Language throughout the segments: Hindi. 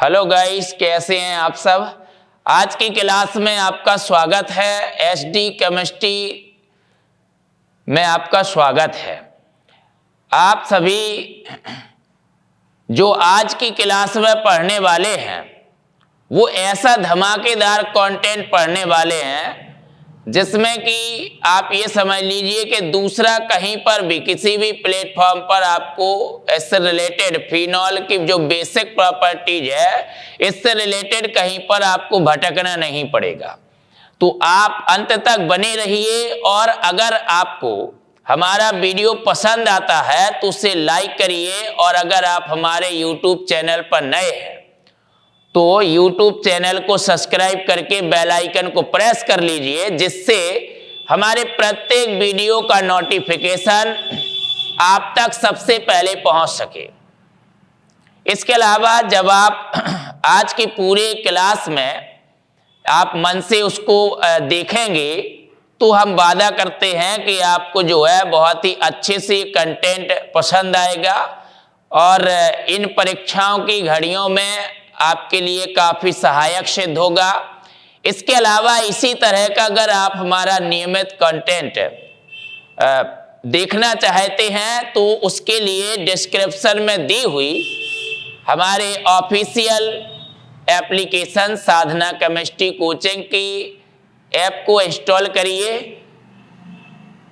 हेलो गाइस, कैसे हैं आप सब। आज की क्लास में आपका स्वागत है। एसडी केमिस्ट्री में आपका स्वागत है। आप सभी जो आज की क्लास में पढ़ने वाले हैं वो ऐसा धमाकेदार कंटेंट पढ़ने वाले हैं जिसमें कि आप ये समझ लीजिए कि दूसरा कहीं पर भी किसी भी प्लेटफॉर्म पर आपको इससे रिलेटेड फिनॉल की जो बेसिक प्रॉपर्टीज है इससे रिलेटेड कहीं पर आपको भटकना नहीं पड़ेगा। तो आप अंत तक बने रहिए और अगर आपको हमारा वीडियो पसंद आता है तो उसे लाइक करिए और अगर आप हमारे YouTube चैनल पर नए हैं तो YouTube चैनल को सब्सक्राइब करके बेल आइकन को प्रेस कर लीजिए जिससे हमारे प्रत्येक वीडियो का नोटिफिकेशन आप तक सबसे पहले पहुंच सके। इसके अलावा जब आप आज की पूरे क्लास में आप मन से उसको देखेंगे तो हम वादा करते हैं कि आपको जो है बहुत ही अच्छे से कंटेंट पसंद आएगा और इन परीक्षाओं की घड़ियों में आपके लिए काफ़ी सहायक सिद्ध होगा। इसके अलावा इसी तरह का अगर आप हमारा नियमित कंटेंट देखना चाहते हैं तो उसके लिए डिस्क्रिप्शन में दी हुई हमारे ऑफिशियल एप्लीकेशन साधना केमिस्ट्री कोचिंग की ऐप को इंस्टॉल करिए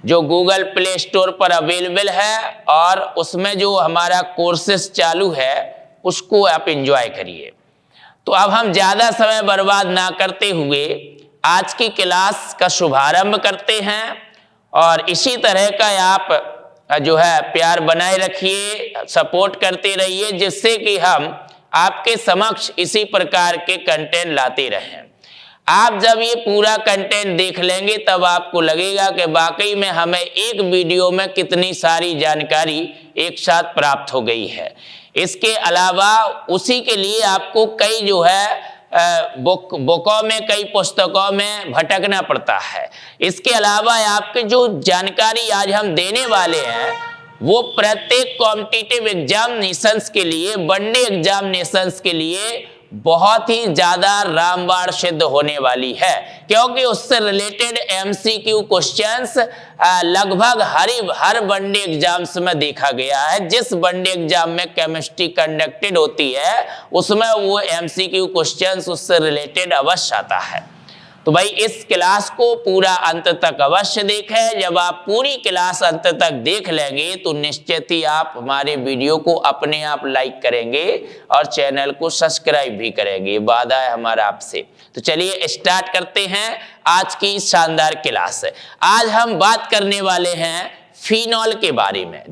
जो गूगल प्ले स्टोर पर अवेलेबल है और उसमें जो हमारा कोर्सेस चालू है उसको आप एंजॉय करिए। तो अब हम ज़्यादा समय बर्बाद ना करते हुए आज की क्लास का शुभारंभ करते हैं और इसी तरह का आप जो है प्यार बनाए रखिए, सपोर्ट करते रहिए जिससे कि हम आपके समक्ष इसी प्रकार के कंटेंट लाते रहें। आप जब ये पूरा कंटेंट देख लेंगे तब आपको लगेगा कि वाकई में हमें एक वीडियो में कितनी सारी जानकारी एक साथ प्राप्त हो गई है। इसके अलावा उसी के लिए आपको कई जो है बुकों में कई पुस्तकों में भटकना पड़ता है। इसके अलावा आपके जो जानकारी आज हम देने वाले हैं वो प्रत्येक कॉम्पिटिटिव एग्जामिनेशंस के लिए, वनडे एग्जामिनेशंस के लिए बहुत ही ज़्यादा रामबाण सिद्ध होने वाली है क्योंकि उससे रिलेटेड एमसीक्यू क्वेश्चंस लगभग हर वनडे एग्जाम्स में देखा गया है। जिस वनडे एग्जाम में केमिस्ट्री कंडक्टेड होती है उसमें वो एमसीक्यू क्वेश्चंस उससे रिलेटेड अवश्य आता है। तो भाई इस क्लास को पूरा अंत तक अवश्य देखें। जब आप पूरी क्लास अंत तक देख लेंगे तो निश्चित ही आप हमारे वीडियो को अपने आप लाइक करेंगे और चैनल को सब्सक्राइब भी करेंगे, वादा है हमारा आपसे। तो चलिए स्टार्ट करते हैं आज की शानदार क्लास। आज हम बात करने वाले हैं फिनॉल के बारे में।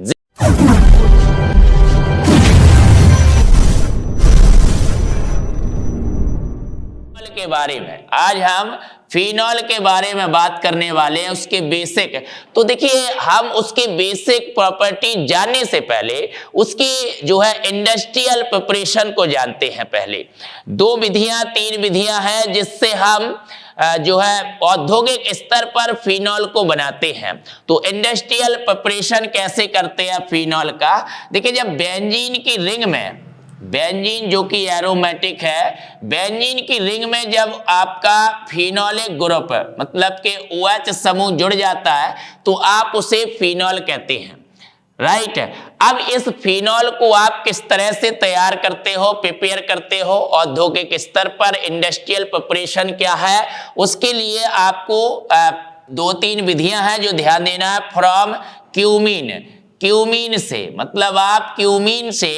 के बारे में आज हम फिनॉल के बारे में बात करने वाले हैं, उसके बेसिक। तो देखिए हम उसकी बेसिक प्रॉपर्टी जानने से पहले उसकी जो है इंडस्ट्रियल प्रिपरेशन को जानते हैं। पहले दो विधियां, तीन विधियां हैं जिससे हम जो है औद्योगिक स्तर पर फिनॉल को बनाते हैं। तो इंडस्ट्रियल प्रिपरेशन कैसे करते हैं फिनॉल का। देखिए जब बेंजीन की रिंग में, बेंजीन जो कि एरोमेटिक है, बेंजीन की रिंग में जब आपका फिनोलिक ग्रुप मतलब के OH समूह जुड़ जाता है तो आप उसे फिनॉल कहते हैं, राइट। अब इस फिनॉल को आप किस तरह से तैयार करते हो, प्रिपेयर करते हो औद्योगिक स्तर पर, इंडस्ट्रियल प्रिपरेशन क्या है, उसके लिए आपको दो तीन विधियां हैं जो ध्यान देना है। फ्रॉम क्यूमीन, क्यूमीन से मतलब आप क्यूमीन से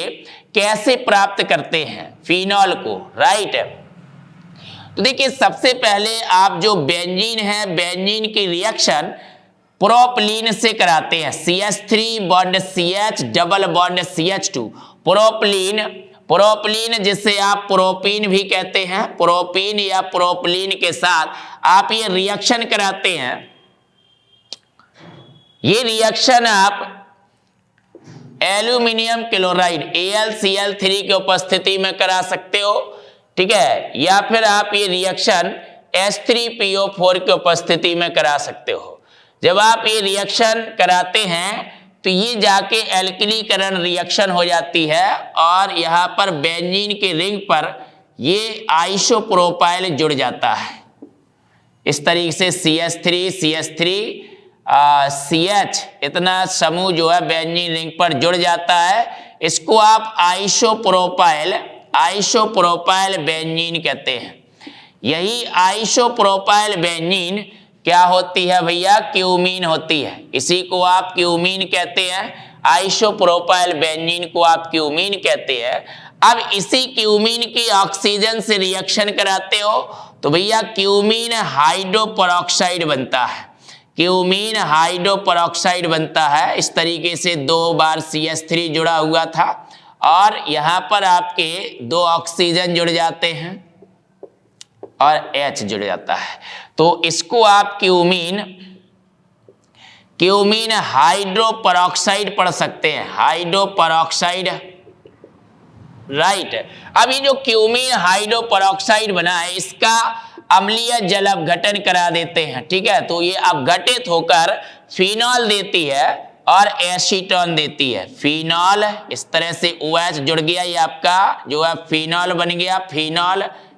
कैसे प्राप्त करते हैं फिनॉल को, राइट। तो देखिए सबसे पहले आप जो बेंजीन है, बेंजीन की रिएक्शन प्रोपलीन से कराते हैं। CH3 bond CH double bond CH2, propylene, propylene जिसे आप प्रोपीन भी कहते हैं, प्रोपीन या प्रोपलीन के साथ आप ये रिएक्शन कराते हैं। ये रिएक्शन आप एल्यूमिनियम क्लोराइड AlCl3 की उपस्थिति में करा सकते हो, ठीक है, या फिर आप ये रिएक्शन H3PO4 की उपस्थिति में करा सकते हो। जब आप ये रिएक्शन कराते हैं तो ये जाके एल्किलीकरण रिएक्शन हो जाती है और यहाँ पर बेंजीन के रिंग पर ये आइसोप्रोपाइल जुड़ जाता है। इस तरीके से CH3 CH इतना समूह जो है बेंजीन रिंग पर जुड़ जाता है। इसको आप आइसोप्रोपाइल बेंजीन कहते हैं। यही आइसोप्रोपाइल बेंजीन क्या होती है भैया? क्यूमीन होती है। इसी को आप क्यूमीन कहते हैं। आइसोप्रोपाइल बेंजीन को आप क्यूमीन कहते हैं। अब इसी क्यूमीन की ऑक्सीजन से रिएक्शन कराते हो तो भैया क्यूमीन हाइड्रोपेरोक्साइड बनता है। क्यूमीन हाइड्रोपेरोक्साइड बनता है। इस तरीके से 2 बार CH3 जुड़ा हुआ था और यहाँ पर आपके 2 ऑक्सीजन जुड़ जाते हैं और H जुड़ जाता है। तो इसको आप क्यूमीन हाइड्रोपेरोक्साइड पढ़ सकते हैं। Hydroperoxide, right. अब ये जो क्यूमीन हाइड्रोपेरोक्साइड बना है इसका अम्लीय जल अपघटन करा देते हैं, ठीक है। तो ये अपघटित होकर फिनॉल देती है और एसीटोन देती है। फिनॉल, इस तरह से OH जुड़ गया, ये आपका जो है फिनॉल बन गया।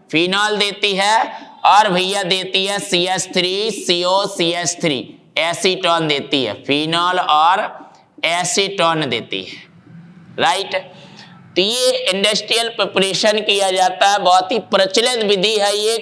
फिनॉल देती है और भैया देती है CH3COCH3 एसीटोन देती है। फिनॉल और एसीटोन देती है, राइट। तो ये इंडस्ट्रियल प्रिपरेशन किया जाता है। बहुत ही प्रचलित विधि है ये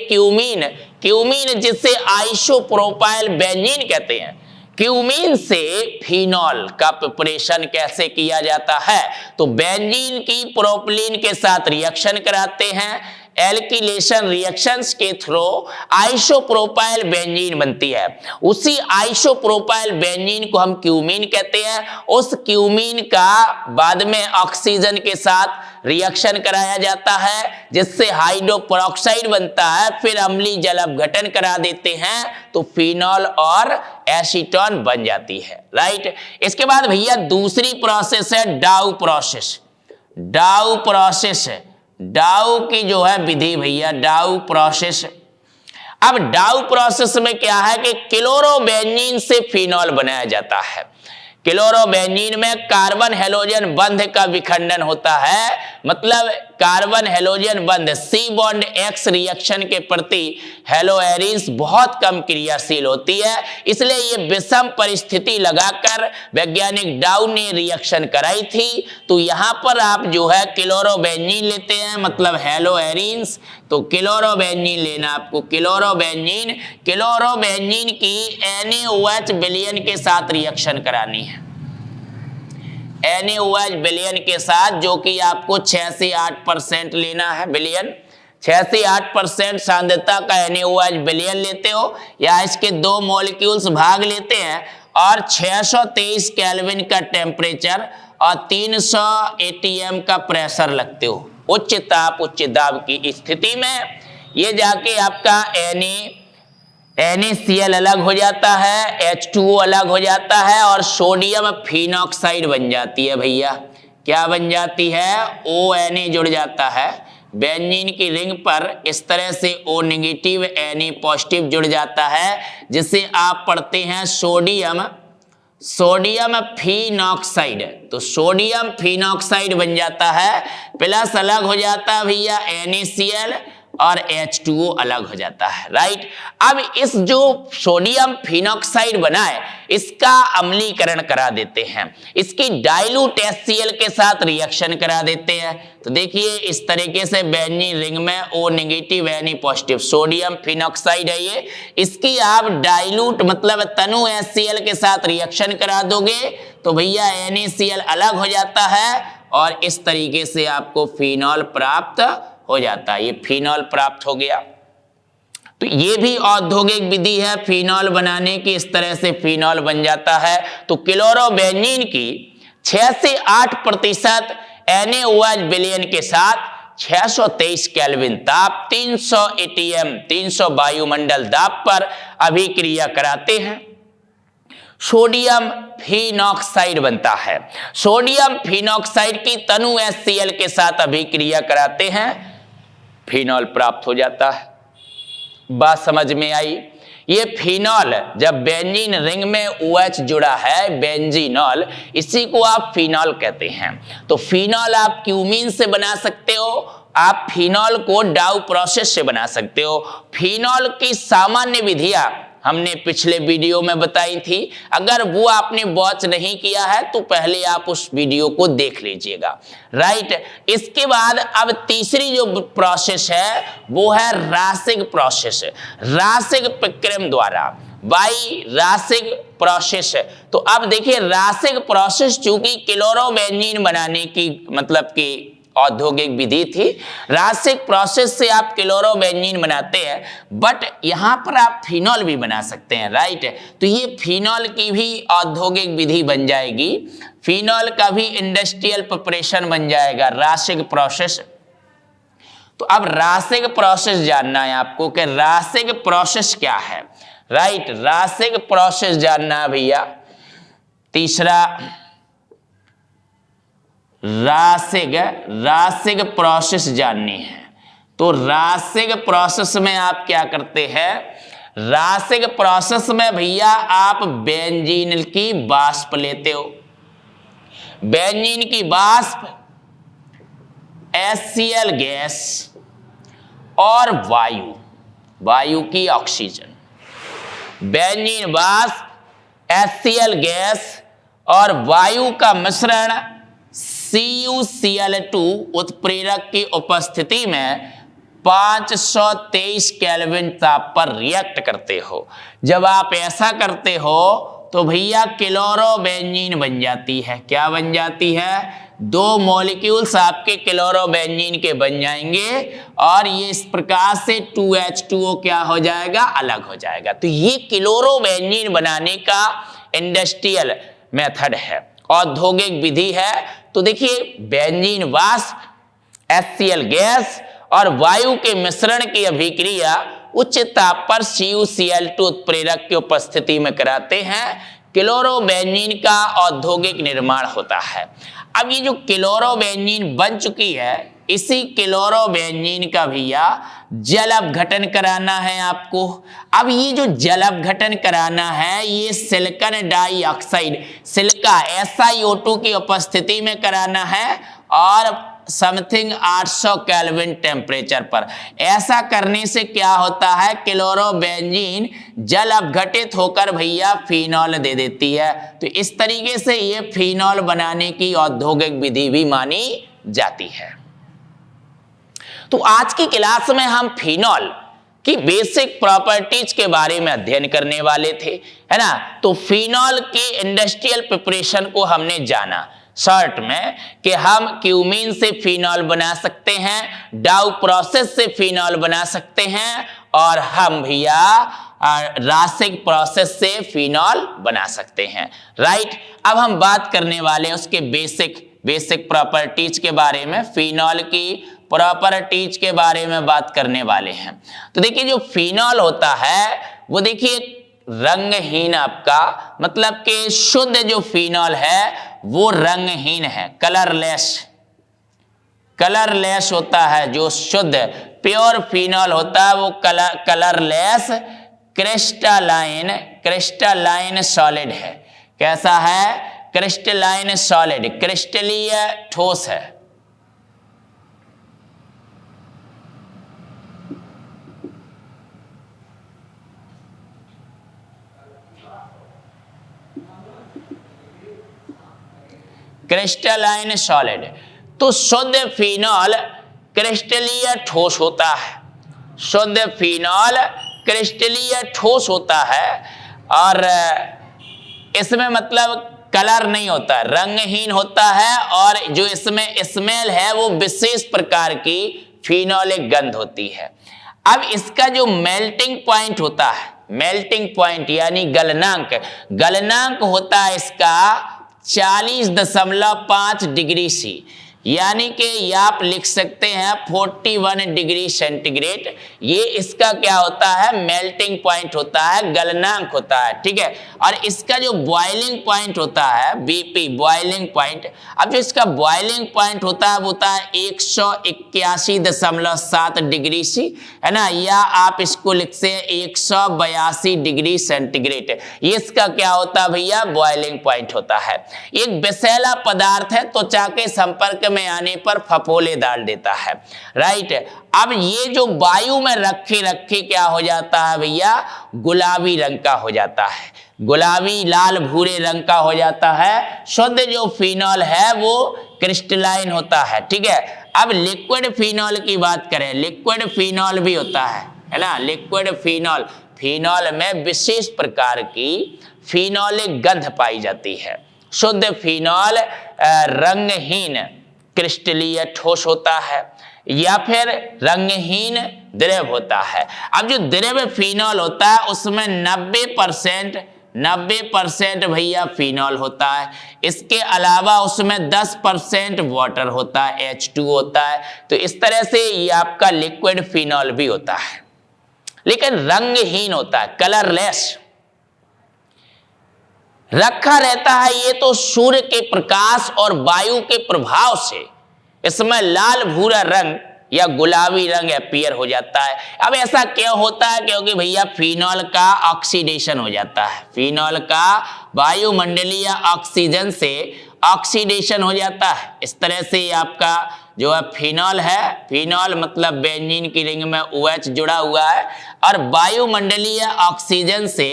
क्यूमीन जिसे आइसोप्रोपाइल बेंजीन कहते हैं। क्यूमीन से फिनॉल का प्रिपरेशन कैसे किया जाता है? तो बेंजीन की प्रोपिलीन के साथ रिएक्शन कराते हैं। एल्किलेशन रिएक्शंस के थ्रू आइसोप्रोपाइल बेंजीन बनती है। उसी आइसोप्रोपाइल बेंजीन को हम क्यूमीन कहते हैं। उस क्यूमीन का बाद में ऑक्सीजन के साथ रिएक्शन कराया जाता है जिससे हाइड्रोपेरोक्साइड बनता है। फिर अम्लीय जल अपघटन करा देते हैं तो फिनॉल और एसीटोन बन जाती है, राइट। इसके बाद भैया दूसरी प्रोसेस है डाउ प्रोसेस। डाउ की जो है विधि भैया, डाउ प्रोसेस। अब डाउ प्रोसेस में क्या है कि क्लोरोबेंजीन से फिनॉल बनाया जाता है। क्लोरोबेंजीन में कार्बन हेलोजन बंध का विखंडन होता है। मतलब कार्बन हेलोजन बंध C बॉन्ड X रिएक्शन के प्रति हेलोएरिन्स बहुत कम क्रियाशील होती है। इसलिए ये विषम परिस्थिति लगाकर वैज्ञानिक डाउ ने रिएक्शन कराई थी। तो यहाँ पर आप जो है क्लोरोबेंजीन लेते हैं, मतलब हेलोएरिन्स। तो क्लोरोबेंजीन लेना आपको। क्लोरोबेंजीन की NaOH विलयन के साथ रिएक्शन करानी है। NaOH विलयन के साथ, जो कि आपको 6 से 8% लेना है विलयन। 6 से 8% सांद्रता का NaOH विलयन लेते हो या इसके 2 मॉलिक्यूल्स भाग लेते हैं और 623 केल्विन का टेम्परेचर और 300 ATM का प्रेशर लगते हो। उच्च दाब की स्थिति में ये जाके आपका NaCl अलग हो जाता है, H2O अलग हो जाता है और सोडियम फिनॉक्साइड बन जाती है भैया। क्या बन जाती है? ONA जुड़ जाता है। बेंजीन की रिंग पर इस तरह से O नेगेटिव Na पॉजिटिव जुड़ जाता है जिसे आप पढ़ते हैं सोडियम फिनॉक्साइड। तो सोडियम फिनॉक्साइड बन जाता है, प्लस अलग हो जाता है भैया NaCl और H2O अलग हो जाता है, राइट। अब इस जो सोडियम फिनॉक्साइड बना है इसका अम्लीकरण करा देते हैं। इसकी डाइल्यूट HCl के साथ रिएक्शन करा देते हैं। तो देखिए इस तरीके से बेंजीन रिंग में O negative Na positive sodium phenoxide है ये। इसकी आप डाइल्यूट मतलब तनु HCl के साथ रिएक्शन करा दोगे तो भैया NaCl अलग हो जाता है और इस तरीके से आपको फिनॉल प्राप्त हो जाता है। ये फिनॉल प्राप्त हो गया। तो ये भी औद्योगिक विधि है फिनॉल बनाने की। इस तरह से फिनॉल बन जाता है। तो क्लोरोबेंजीन की 6 से 8% NaOH विलयन के साथ 623 केल्विन ताप 300 ATM 300 वायुमंडल दाब पर अभिक्रिया कराते हैं। सोडियम फिनॉक्साइड बनता है। सोडियम फिनॉक्साइड की तनु HCl के साथ अभिक्रिया कराते हैं, फिनॉल प्राप्त हो जाता है। बात समझ में आई? ये फिनॉल जब बेंजीन रिंग में OH जुड़ा है बेंजीनॉल, इसी को आप फिनॉल कहते हैं। तो फिनॉल आप क्यूमीन से बना सकते हो आप फिनॉल को डाउ प्रोसेस से बना सकते हो। फिनॉल की सामान्य विधियां हमने पिछले वीडियो में बताई थी, अगर वो आपने वॉच नहीं किया है तो पहले आप उस वीडियो को देख लीजिएगा, राइट। इसके बाद अब तीसरी जो प्रोसेस है वो है रासिक प्रोसेस, रासिक प्रक्रम द्वारा, बाई रासिक प्रोसेस। तो अब देखिए रासिक प्रोसेस चूंकि क्लोरोबेंजीन बनाने की मतलब कि औद्योगिक विधि थी, रासिक प्रोसेस से आप क्लोरोबेंजीन बनाते हैं, बट यहां पर आप फिनॉल भी बना सकते हैं, राइट। तो ये फिनॉल की भी औद्योगिक विधि बन जाएगी, फिनॉल का भी इंडस्ट्रियल प्रिपरेशन बन जाएगा, रासिक प्रोसेस। तो अब रासिक प्रोसेस जानना है आपको कि रासिक प्रोसेस क्या है, राइट। रासिक प्रोसेस जानना है भैया। तीसरा रासिक प्रोसेस जाननी है। तो रासिक प्रोसेस में आप क्या करते हैं, रासिक प्रोसेस में भैया आप बेंजीन की वाष्प लेते हो, बेंजीन की वाष्प, HCl गैस और वायु की ऑक्सीजन, बेंजीन वाष्प, HCl गैस और वायु का मिश्रण CuCl2 उत्प्रेरक की उपस्थिति में 523 केल्विन ताप पर रिएक्ट करते हो। जब आप ऐसा करते हो तो भैया क्लोरोबेंजीन बन जाती है। क्या बन जाती है? 2 मॉलिक्यूल्स आपके क्लोरोबेंजीन के बन जाएंगे और ये इस प्रकार से 2H2O क्या हो जाएगा, अलग हो जाएगा। तो ये क्लोरोबेंजीन बनाने का इंडस्ट्रियल मेथड है, औद्योगिक विधि है। तो देखिए बेंजीन वाष्प, HCl गैस और वायु के मिश्रण की अभिक्रिया उच्च ताप पर CuCl2 उत्प्रेरक की उपस्थिति में कराते हैं, क्लोरोबेंजीन का औद्योगिक निर्माण होता है। अब ये जो क्लोरोबेंजीन बन चुकी है, इसी क्लोरोबेंजीन का भैया जल अपघटन कराना है आपको। अब ये जो जल अपघटन कराना है ये सिलिकॉन डाइऑक्साइड, सिलिका SiO2 की उपस्थिति में कराना है और समथिंग 800 केल्विन टेम्परेचर पर। ऐसा करने से क्या होता है, क्लोरोबेंजीन जल अपघटित होकर भैया फिनॉल दे देती है। तो इस तरीके से ये फिनॉल बनाने की औद्योगिक विधि भी मानी जाती है। तो आज की क्लास में हम फिनॉल की बेसिक प्रॉपर्टीज के बारे में अध्ययन करने वाले थे, है ना। तो फिनॉल की इंडस्ट्रियल प्रिपरेशन को हमने जाना शॉर्ट में कि हम क्यूमीन से फिनॉल बना सकते हैं, डाउ प्रोसेस से फिनॉल बना सकते हैं और हम भैया रासिक प्रोसेस से फिनॉल बना सकते हैं, राइट। अब हम बात करने वाले हैं उसके बेसिक प्रॉपर्टीज के बारे में, फिनॉल की प्रॉपर्टीज के बारे में बात करने वाले हैं। तो देखिए जो फिनॉल होता है वो देखिए रंगहीन, आपका मतलब कि शुद्ध जो फिनॉल है वो रंगहीन है, कलरलेस होता है। जो शुद्ध प्योर फिनॉल होता है वो कलरलेस क्रिस्टलाइन सॉलिड है। कैसा है? क्रिस्टलाइन सॉलिड, क्रिस्टलीय ठोस है। Crystalline solid. तो शुद्ध फिनॉल क्रिस्टलीय ठोस होता है, शुद्ध फिनॉल क्रिस्टलीय ठोस होता है और इसमें मतलब कलर नहीं होता, रंगहीन होता है और जो इसमें स्मेल है वो विशेष प्रकार की फिनॉलिक गंध होती है। अब इसका जो मेल्टिंग पॉइंट होता है, मेल्टिंग पॉइंट यानी गलनांक होता है इसका 40.5 डिग्री सी, यानी कि आप लिख सकते हैं 41 डिग्री सेंटीग्रेड। ये इसका क्या होता है? मेल्टिंग पॉइंट होता है, गलनांक होता है, ठीक है। और इसका जो बॉइलिंग पॉइंट होता है BP, बॉइलिंग पॉइंट, अब जो इसका बॉइलिंग पॉइंट होता है वो होता है 181.7 डिग्री सी, है ना, या आप इसको लिख सकते हैं 182 डिग्री सेंटीग्रेड। ये इसका क्या होता है भैया? बॉइलिंग पॉइंट होता है। एक विषैला पदार्थ है, त्वचा के संपर्क समय आने पर फफोले डाल देता है, राइट। अब ये जो वायु में रखे रखे क्या हो जाता है भैया, गुलाबी रंग का हो जाता है, गुलाबी लाल भूरे रंग का हो जाता है। शुद्ध जो फिनॉल है वो क्रिस्टलाइन होता है, ठीक है। अब लिक्विड फिनॉल की बात करें, लिक्विड फिनॉल भी होता है ना, लिक्विड फिनॉल, फिनॉल में विशेष प्रकार की फिनॉलिक गंध पाई जाती है। शुद्ध फिनॉल रंगहीन क्रिस्टलीय ठोस होता है या फिर रंगहीन द्रव होता है। अब जो द्रव फिनॉल होता है उसमें 90% भैया फिनॉल होता है। इसके अलावा उसमें 10% वाटर होता है, H2 होता है। तो इस तरह से ये आपका लिक्विड फिनॉल भी होता है, लेकिन रंगहीन होता है, कलरलेस रखा रहता है। ये तो सूर्य के प्रकाश और वायु के प्रभाव से इसमें लाल भूरा रंग या गुलाबी रंग अपीयर हो जाता है। अब ऐसा क्यों होता है, क्योंकि भैया फिनॉल का ऑक्सीडेशन हो जाता है, फिनॉल का वायुमंडलीय ऑक्सीजन से ऑक्सीडेशन हो जाता है। इस तरह से आपका जो है फिनॉल है, फिनॉल मतलब बेंजीन की रिंग में OH जुड़ा हुआ है और वायुमंडलीय ऑक्सीजन से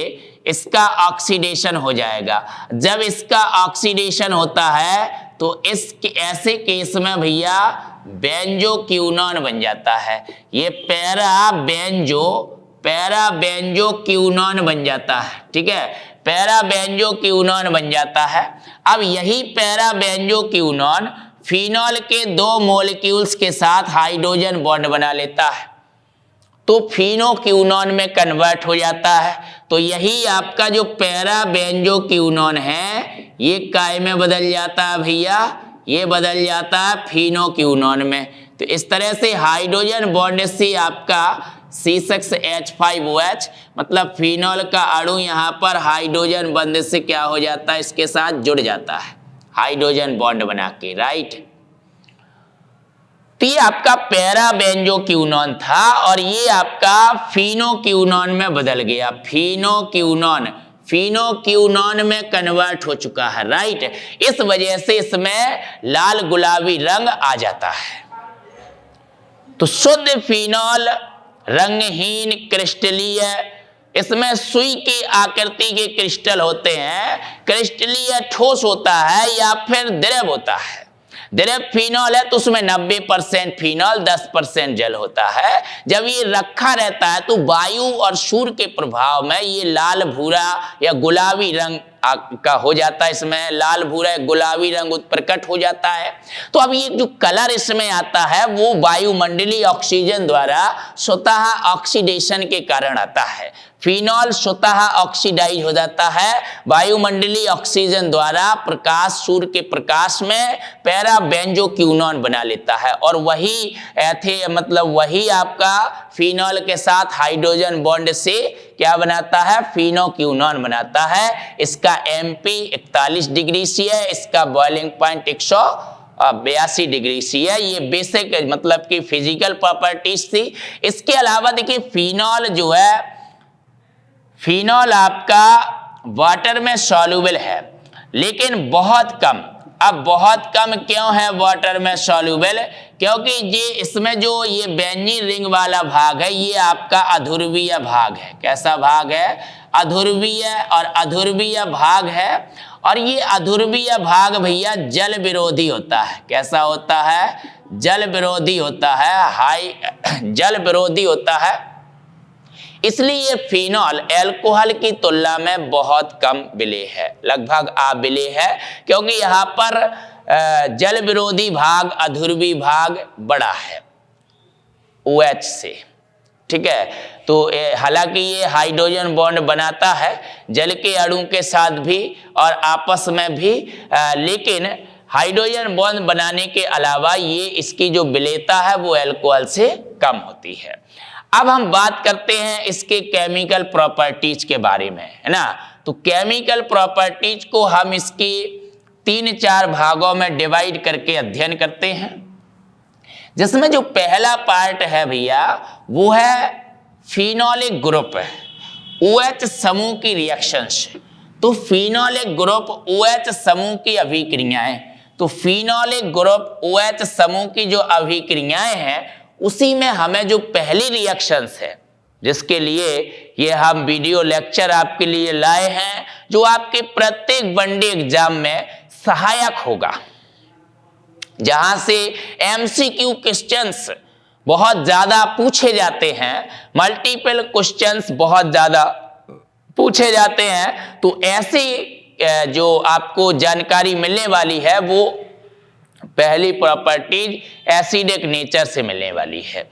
इसका ऑक्सीडेशन हो जाएगा। जब इसका ऑक्सीडेशन होता है तो इस ऐसे केस में भैया बेंजोक्विनोन बन जाता है। ये पैरा बेंजोक्विनोन बन जाता है, ठीक है, पैरा बेंजोक्विनोन बन जाता है। अब यही पैरा बेंजोक्विनोन फिनॉल के 2 मॉलिक्यूल्स के साथ हाइड्रोजन बॉन्ड बना लेता है तो फिनोक्विनोन में कन्वर्ट हो जाता है। तो यही आपका जो पैरा बेंजोक्विनोन है ये काय में बदल जाता है भैया, ये बदल जाता है फिनोक्विनोन में। तो इस तरह से हाइड्रोजन बॉन्ड से आपका C6H5OH मतलब फिनॉल का अणु यहाँ पर हाइड्रोजन बॉन्ड से क्या हो जाता है, इसके साथ जुड़ जाता है हाइड्रोजन बॉन्ड बना के, राइट। तो ये आपका पैरा बेंजोक्विनोन था और ये आपका फिनोक्विनोन में बदल गया, फिनोक्विनोन में कन्वर्ट हो चुका है, राइट। इस वजह से इसमें लाल गुलाबी रंग आ जाता है। तो शुद्ध फिनॉल रंगहीन क्रिस्टलीय, इसमें सुई की आकृति के क्रिस्टल होते हैं, क्रिस्टलीय ठोस होता है या फिर द्रव होता है। द्रव फिनॉल है तो उसमें 90% फिनॉल 10% जल होता है। जब ये रखा रहता है तो वायु और सूर्य के प्रभाव में ये लाल भूरा या गुलाबी रंग का हो जाता है, इसमें लाल भूरा गुलाबी रंग प्रकट हो जाता है। तो अब ये जो कलर इसमें आता है वो वायुमंडलीय ऑक्सीजन द्वारा स्वतः ऑक्सीडेशन के कारण आता है। फिनॉल स्वतः ऑक्सीडाइज हो जाता है वायुमंडलीय ऑक्सीजन द्वारा, प्रकाश सूर्य के प्रकाश में पैरा बेंजोक्विनोन बना लेता है और वही वही आपका फिनॉल के साथ हाइड्रोजन बॉन्ड से क्या बनाता है, फिनोक्विनोन बनाता है। इसका MP 41 डिग्री C है, इसका बॉइलिंग पॉइंट 182 डिग्री C है। ये बेसिक मतलब कि फिजिकल प्रॉपर्टीज थी। इसके अलावा देखिए फिनॉल जो है, फिनॉल आपका वाटर में सॉल्युबल है लेकिन बहुत कम। अब बहुत कम क्यों है वाटर में सॉल्युबल, क्योंकि ये इसमें जो ये बेंजीन रिंग वाला भाग है ये आपका अध्रुवीय भाग है। कैसा भाग है, अध्रुवीय, और अध्रुवीय भाग है और ये अध्रुवीय भाग भैया जल विरोधी होता है। कैसा होता है, जल विरोधी होता है, जल विरोधी होता है। इसलिए ये फिनॉल अल्कोहल की तुलना में बहुत कम विलेय है, लगभग अविलेय है, क्योंकि यहाँ पर जल विरोधी भाग अध्रुवी भाग बड़ा है OH से, ठीक है। तो हालांकि ये हाइड्रोजन बॉन्ड बनाता है जल के अणु के साथ भी और आपस में भी, लेकिन हाइड्रोजन बॉन्ड बनाने के अलावा ये इसकी जो विलेयता है वो अल्कोहल से कम होती है। अब हम बात करते हैं इसके केमिकल प्रॉपर्टीज के बारे में, है ना। तो केमिकल प्रॉपर्टीज को हम इसकी 3-4 भागों में डिवाइड करके अध्ययन करते हैं, जिसमें जो पहला पार्ट है भैया वो है फिनोलिक ग्रुप है, OH समूह की रिएक्शन से। तो फिनोलिक ग्रुप OH समूह की अभिक्रियाएं, तो फिनोलिक ग्रुप OH समूह की जो अभिक्रियाएं हैं उसी में हमें जो पहली रिएक्शंस है, जिसके लिए ये हम वीडियो लेक्चर आपके लिए लाए हैं, जो आपके प्रत्येक वनडे एग्जाम में सहायक होगा, जहां से MCQ क्वेश्चंस बहुत ज्यादा पूछे जाते हैं, मल्टीपल क्वेश्चंस बहुत ज्यादा पूछे जाते हैं। तो ऐसी जो आपको जानकारी मिलने वाली है वो पहली प्रॉपर्टीज एसिडिक नेचर से मिलने वाली है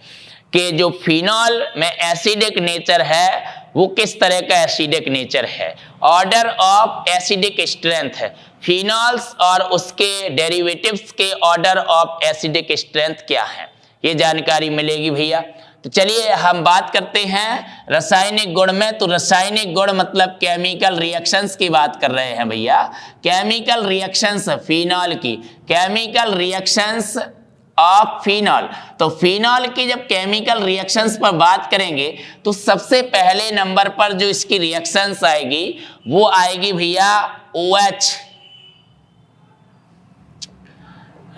कि जो फिनॉल में एसिडिक नेचर है वो किस तरह का एसिडिक नेचर है, ऑर्डर ऑफ एसिडिक स्ट्रेंथ है, फिनॉल्स और उसके डेरिवेटिव्स के ऑर्डर ऑफ एसिडिक स्ट्रेंथ क्या है, ये जानकारी मिलेगी भैया। तो चलिए हम बात करते हैं रासायनिक गुण में। तो रासायनिक गुण मतलब केमिकल रिएक्शंस की बात कर रहे हैं भैया, केमिकल रिएक्शंस फिनॉल की, केमिकल रिएक्शंस ऑफ फिनॉल। तो फिनॉल की जब केमिकल रिएक्शंस पर बात करेंगे तो सबसे पहले नंबर पर जो इसकी रिएक्शंस आएगी वो आएगी भैया OH,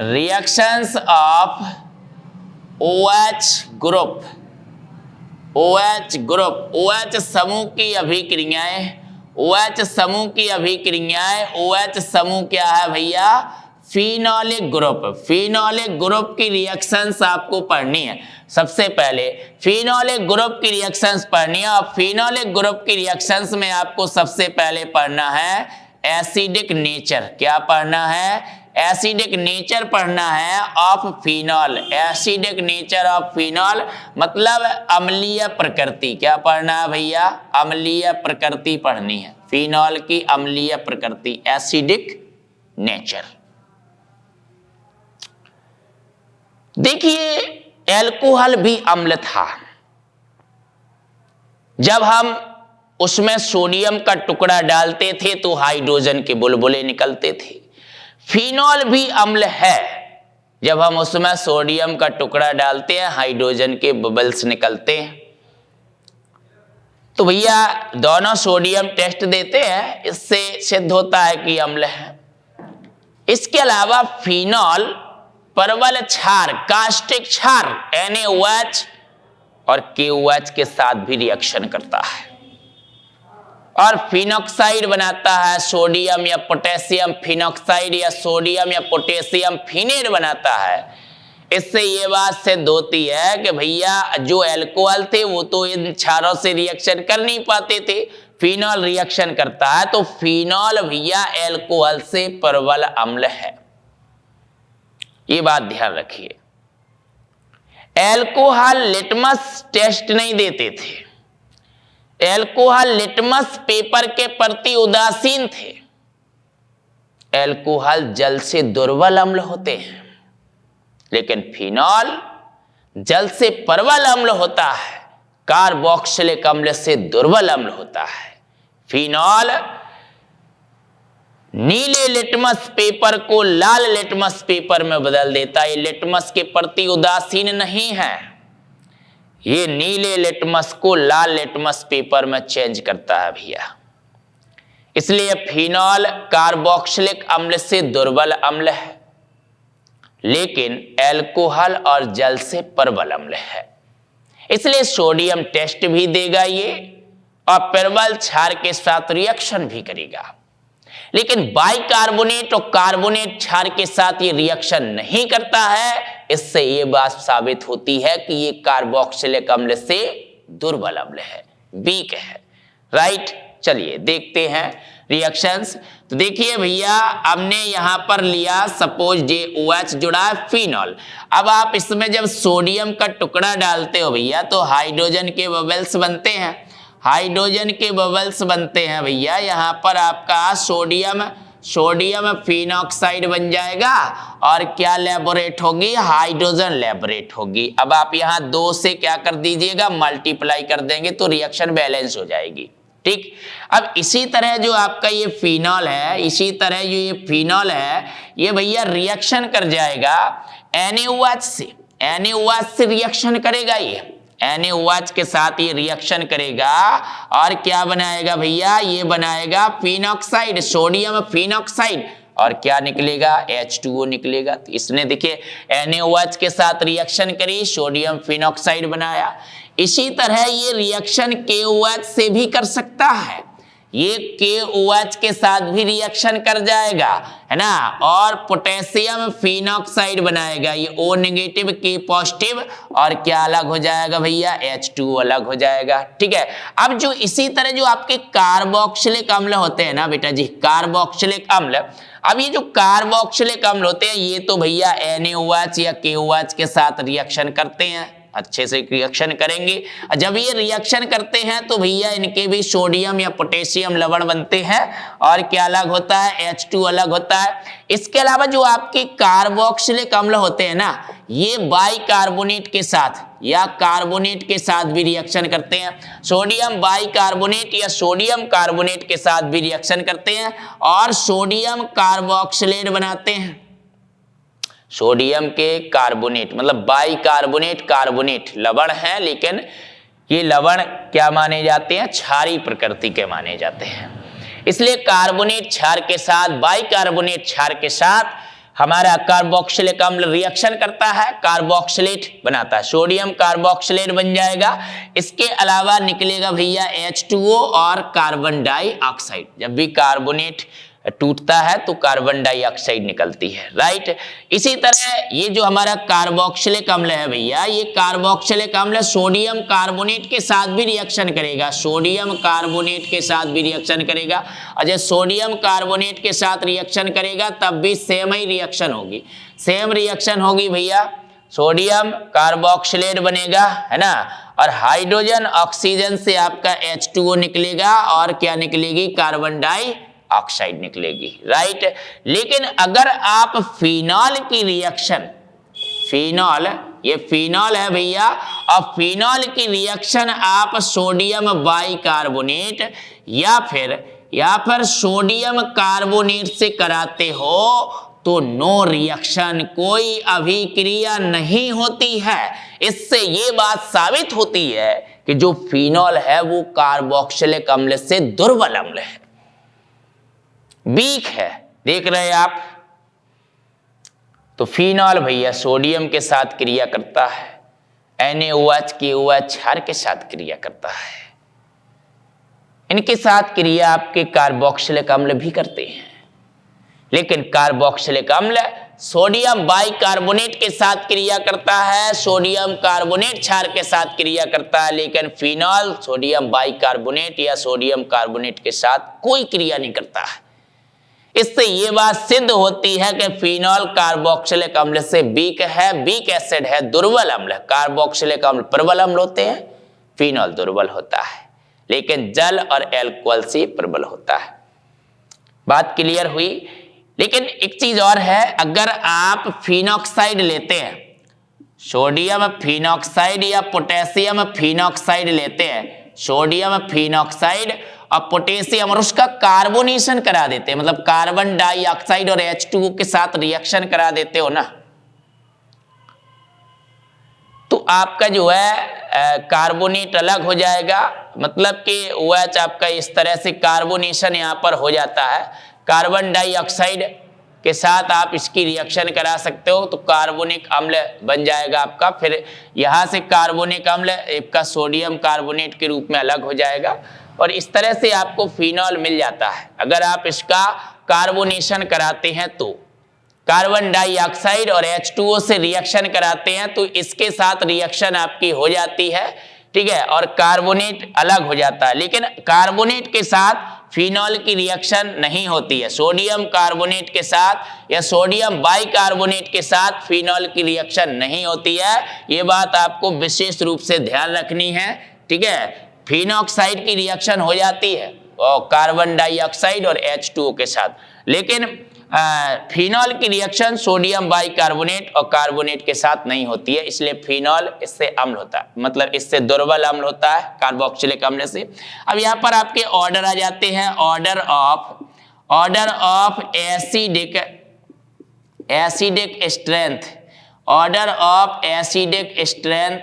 reactions of OH group, OH group, OH समूह की अभिक्रियाएं, OH समूह की अभिक्रियाएं, OH समूह क्या है भैया, फिनोलिक ग्रुप। फिनोलिक ग्रुप की रिएक्शंस आपको पढ़नी है, सबसे पहले फिनोलिक ग्रुप की रिएक्शंस पढ़नी है। और फिनोलिक ग्रुप की रिएक्शंस में आपको सबसे पहले पढ़ना है एसिडिक नेचर। क्या पढ़ना है, एसिडिक नेचर पढ़ना है of phenol, acidic nature of phenol मतलब अम्लीय प्रकृति। क्या पढ़ना है भैया, अम्लीय प्रकृति पढ़नी है, फिनॉल की अम्लीय प्रकृति, एसिडिक नेचर। देखिए एल्कोहल भी अम्ल था, जब हम उसमें सोडियम का टुकड़ा डालते थे तो हाइड्रोजन के बुलबुले निकलते थे। फिनॉल भी अम्ल है, जब हम उसमें सोडियम का टुकड़ा डालते हैं हाइड्रोजन के बबल्स निकलते हैं। तो भैया दोनों सोडियम टेस्ट देते हैं, इससे सिद्ध होता है कि अम्ल है। इसके अलावा फिनॉल परवल क्षार, कास्टिक क्षार NaOH और KOH के साथ भी रिएक्शन करता है और फिनॉक्साइड बनाता है, सोडियम या पोटेशियम फिनॉक्साइड या सोडियम या पोटेशियम फिनेट बनाता है। इससे ये बात सिद्ध होती है कि भैया जो एल्कोहल थे वो तो इन क्षारों से रिएक्शन कर नहीं पाते थे, फिनॉल रिएक्शन करता है। तो फिनॉल भैया एल्कोहल से प्रबल अम्ल है, ये बात ध्यान रखिए। एल्कोहल लिटमस टेस्ट नहीं देते थे, एल्कोहल लिटमस पेपर के प्रति उदासीन थे। एल्कोहल जल से दुर्बल अम्ल होते हैं, लेकिन फिनॉल जल से प्रबल अम्ल होता है, कार्बोक्सिलिक अम्ल से दुर्बल अम्ल होता है। फिनॉल नीले लिटमस पेपर को लाल लिटमस पेपर में बदल देता है, ये लिटमस के प्रति उदासीन नहीं है, ये नीले लिटमस को लाल लिटमस पेपर में चेंज करता है भैया। इसलिए फिनॉल कार्बोक्सिलिक अम्ल से दुर्बल अम्ल है, लेकिन एल्कोहल और जल से प्रबल अम्ल है। इसलिए सोडियम टेस्ट भी देगा ये और प्रबल क्षार के साथ रिएक्शन भी करेगा, लेकिन बाइकार्बोनेट और कार्बोनेट क्षार के साथ ये रिएक्शन नहीं करता है। इससे ये बात साबित होती है कि ये कार्बोक्सिलिक अम्ल से दुर्बल अम्ल है, वीक है, राइट। चलिए देखते हैं रिएक्शंस। तो देखिए भैया हमने यहां पर लिया, सपोज JOH जुड़ा है फिनॉल। अब आप इसमें जब सोडियम का टुकड़ा डालते हो भैया तो हाइड्रोजन के बबल्स बनते हैं, हाइड्रोजन के बबल्स बनते हैं भैया। यहाँ पर आपका सोडियम फिनॉक्साइड बन जाएगा और क्या लेबोरेट होगी, हाइड्रोजन लेबोरेट होगी। अब आप यहाँ 2 से क्या कर दीजिएगा, मल्टीप्लाई कर देंगे तो रिएक्शन बैलेंस हो जाएगी, ठीक। अब इसी तरह जो आपका ये फिनॉल है, इसी तरह जो ये फिनॉल है, ये भैया रिएक्शन कर जाएगा NaOH से, NaOH से रिएक्शन करेगा, ये NaOH के साथ ये रिएक्शन करेगा और क्या बनाएगा भैया, ये बनाएगा फिनॉक्साइड, सोडियम फिनॉक्साइड और क्या निकलेगा, H2O निकलेगा। तो इसने देखिए NaOH के साथ रिएक्शन करी, सोडियम फिनॉक्साइड बनाया। इसी तरह ये रिएक्शन KOH से भी कर सकता है, ये KOH के साथ भी रिएक्शन कर जाएगा, है ना, और पोटेशियम फिनॉक्साइड बनाएगा, ये O नेगेटिव K पॉजिटिव, और क्या अलग हो जाएगा भैया, H2O अलग हो जाएगा। ठीक है, अब जो इसी तरह जो आपके कार्बोक्सिलिक अम्ल होते हैं ना बेटा जी, कार्बोक्सिलिक अम्ल, अब ये जो कार्बोक्सिलिक अम्ल होते हैं ये तो भैया NaOH या KOH के साथ रिएक्शन करते हैं, अच्छे से रिएक्शन करेंगे। जब ये रिएक्शन करते हैं तो भैया इनके भी सोडियम या पोटेशियम लवण बनते हैं, और क्या अलग होता है, H2 अलग होता है। इसके अलावा जो आपके कार्बोक्सिलिक अम्ल होते हैं ना, ये बाइकार्बोनेट के साथ या कार्बोनेट के साथ भी रिएक्शन करते हैं, सोडियम बाइकार्बोनेट या सोडियम कार्बोनेट के साथ भी रिएक्शन करते हैं और सोडियम कार्बोक्सिलेट बनाते हैं। सोडियम के कार्बोनेट मतलब बाइकार्बोनेट, कार्बोनेट लवण है, लेकिन ये लवण क्या माने जाते हैं, क्षारीय प्रकृति के माने जाते हैं। इसलिए कार्बोनेट क्षार के साथ, बाइकार्बोनेट क्षार के साथ हमारा कार्बोक्सिलिक अम्ल रिएक्शन करता है, कार्बोक्सिलेट बनाता है, सोडियम कार्बोक्सिलेट बन जाएगा। इसके अलावा निकलेगा भैया H2O और कार्बन डाइऑक्साइड। जब भी कार्बोनेट टूटता है तो कार्बन डाइऑक्साइड निकलती है, राइट। इसी तरह ये जो हमारा कार्बोक्सिलिक अम्ल है भैया, ये कार्बोक्सिलिक अम्ल सोडियम कार्बोनेट के साथ भी रिएक्शन करेगा, सोडियम कार्बोनेट के साथ भी रिएक्शन करेगा। और जब सोडियम कार्बोनेट के साथ रिएक्शन करेगा तब भी सेम ही रिएक्शन होगी, सेम रिएक्शन होगी भैया, सोडियम कार्बोक्सिलेट बनेगा, है ना, और हाइड्रोजन ऑक्सीजन से आपका H2O निकलेगा और क्या निकलेगी, कार्बन डाइऑक्साइड निकलेगी, राइट। लेकिन अगर आप फिनॉल की रिएक्शन, फिनॉल, ये फिनॉल है भैया, और फिनॉल की रिएक्शन आप सोडियम बाइकार्बोनेट या फिर सोडियम कार्बोनेट से कराते हो तो नो रिएक्शन, कोई अभिक्रिया नहीं होती है। इससे ये बात साबित होती है कि जो फिनॉल है वो कार्बोक्सिलिक अम्ल से दुर्बल अम्ल है, वीक है। देख रहे हैं आप, तो फिनॉल भैया सोडियम के साथ क्रिया करता है, NaOH KOH क्षार के साथ क्रिया करता है, इनके साथ क्रिया आपके कार्बोक्सिलिक अम्ल भी करते हैं। लेकिन कार्बोक्सिलिक अम्ल सोडियम बाइकार्बोनेट के साथ क्रिया करता है, सोडियम कार्बोनेट क्षार के साथ क्रिया करता है, लेकिन फिनॉल सोडियम बाइकार्बोनेट या सोडियम कार्बोनेट के साथ कोई क्रिया नहीं करता है। इससे ये बात सिद्ध होती है कि फिनॉल कार्बोक्सिलिक अम्ल से वीक है, वीक एसिड है, दुर्बल अम्ल। कार्बोक्सिलिक अम्ल प्रबल अम्ल होते हैं, फिनॉल दुर्बल होता है, लेकिन जल और एल्कोहल से प्रबल होता है। बात क्लियर हुई। लेकिन एक चीज और है, अगर आप फिनॉक्साइड लेते हैं, सोडियम फिनॉक्साइड या पोटेशियम फिनॉक्साइड लेते हैं, सोडियम फिनॉक्साइड और पोटेशियम, और उसका कार्बोनेशन करा देते हैं, मतलब कार्बन डाइऑक्साइड और H2O के साथ रिएक्शन करा देते हो ना, तो आपका जो है कार्बोनेट अलग हो जाएगा। मतलब कि OH आपका इस तरह से कार्बोनेशन यहाँ पर हो जाता है, कार्बन डाइऑक्साइड के साथ आप इसकी रिएक्शन करा सकते हो तो कार्बोनिक अम्ल बन जाएगा आपका। फिर यहाँ से कार्बोनिक अम्ल आपका सोडियम कार्बोनेट के रूप में अलग हो जाएगा, और इस तरह से आपको फिनॉल मिल जाता है। अगर आप इसका कार्बोनेशन कराते हैं तो कार्बन डाइऑक्साइड और H2O से रिएक्शन कराते हैं तो इसके साथ रिएक्शन आपकी हो जाती है, ठीक है, और कार्बोनेट अलग हो जाता है। लेकिन कार्बोनेट के साथ फिनॉल की रिएक्शन नहीं होती है, सोडियम कार्बोनेट के साथ या सोडियम बाइकार्बोनेट के साथ फिनॉल की रिएक्शन नहीं होती है। ये बात आपको विशेष रूप से ध्यान रखनी है, ठीक है। फिनॉक्साइड की रिएक्शन हो जाती है और कार्बन डाइऑक्साइड और H2O के साथ, लेकिन फिनॉल की रिएक्शन सोडियम बाइकार्बोनेट और कार्बोनेट के साथ नहीं होती है, इसलिए फिनॉल इससे अम्ल होता है, मतलब इससे दुर्बल अम्ल होता है कार्बोक्सिलिक अम्ल से। अब यहाँ पर आपके ऑर्डर आ जाते हैं, order of acidic strength, order of acidic strength,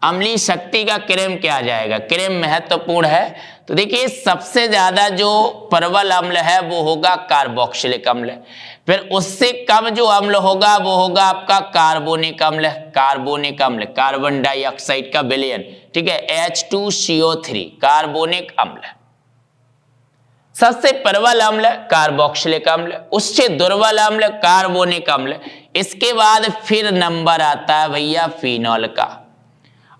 अम्लीय शक्ति का क्रम क्या आ जाएगा, क्रम महत्वपूर्ण है। तो देखिए सबसे ज्यादा जो प्रबल अम्ल है वो होगा कार्बोक्सिलिक अम्ल, फिर उससे कम जो अम्ल होगा वो होगा आपका कार्बोनिक अम्ल। कार्बोनिक अम्ल कार्बन डाइऑक्साइड का विलयन, ठीक है, H2CO3 कार्बोनिक अम्ल। सबसे प्रबल अम्ल कार्बोक्सिलिक अम्ल, उससे दुर्बल अम्ल कार्बोनिक अम्ल। इसके बाद फिर नंबर आता है भैया फिनॉल का,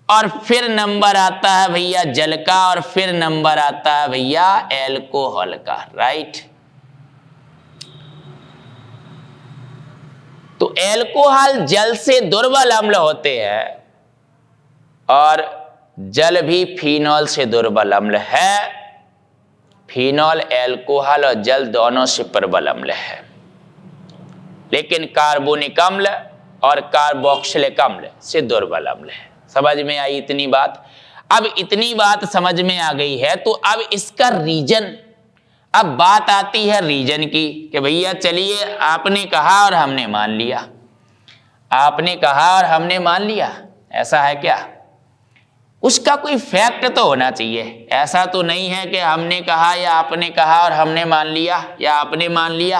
और फिर नंबर आता है भैया जल का, और फिर नंबर आता है भैया एल्कोहल का, राइट। तो एल्कोहल जल से दुर्बल अम्ल होते हैं और जल भी फिनॉल से दुर्बल अम्ल है। फिनॉल, एल्कोहल और जल दोनों से प्रबल अम्ल है, लेकिन कार्बोनिक अम्ल और कार्बोक्सिलिक अम्ल से दुर्बल अम्ल है। समझ में आई इतनी बात? अब इतनी बात समझ में आ गई है तो अब इसका रीजन, अब बात आती है रीजन की कि भैया चलिए आपने कहा और हमने मान लिया, आपने कहा और हमने मान लिया, ऐसा है क्या? उसका कोई फैक्ट तो होना चाहिए। ऐसा तो नहीं है कि हमने कहा या आपने कहा और हमने मान लिया या आपने मान लिया,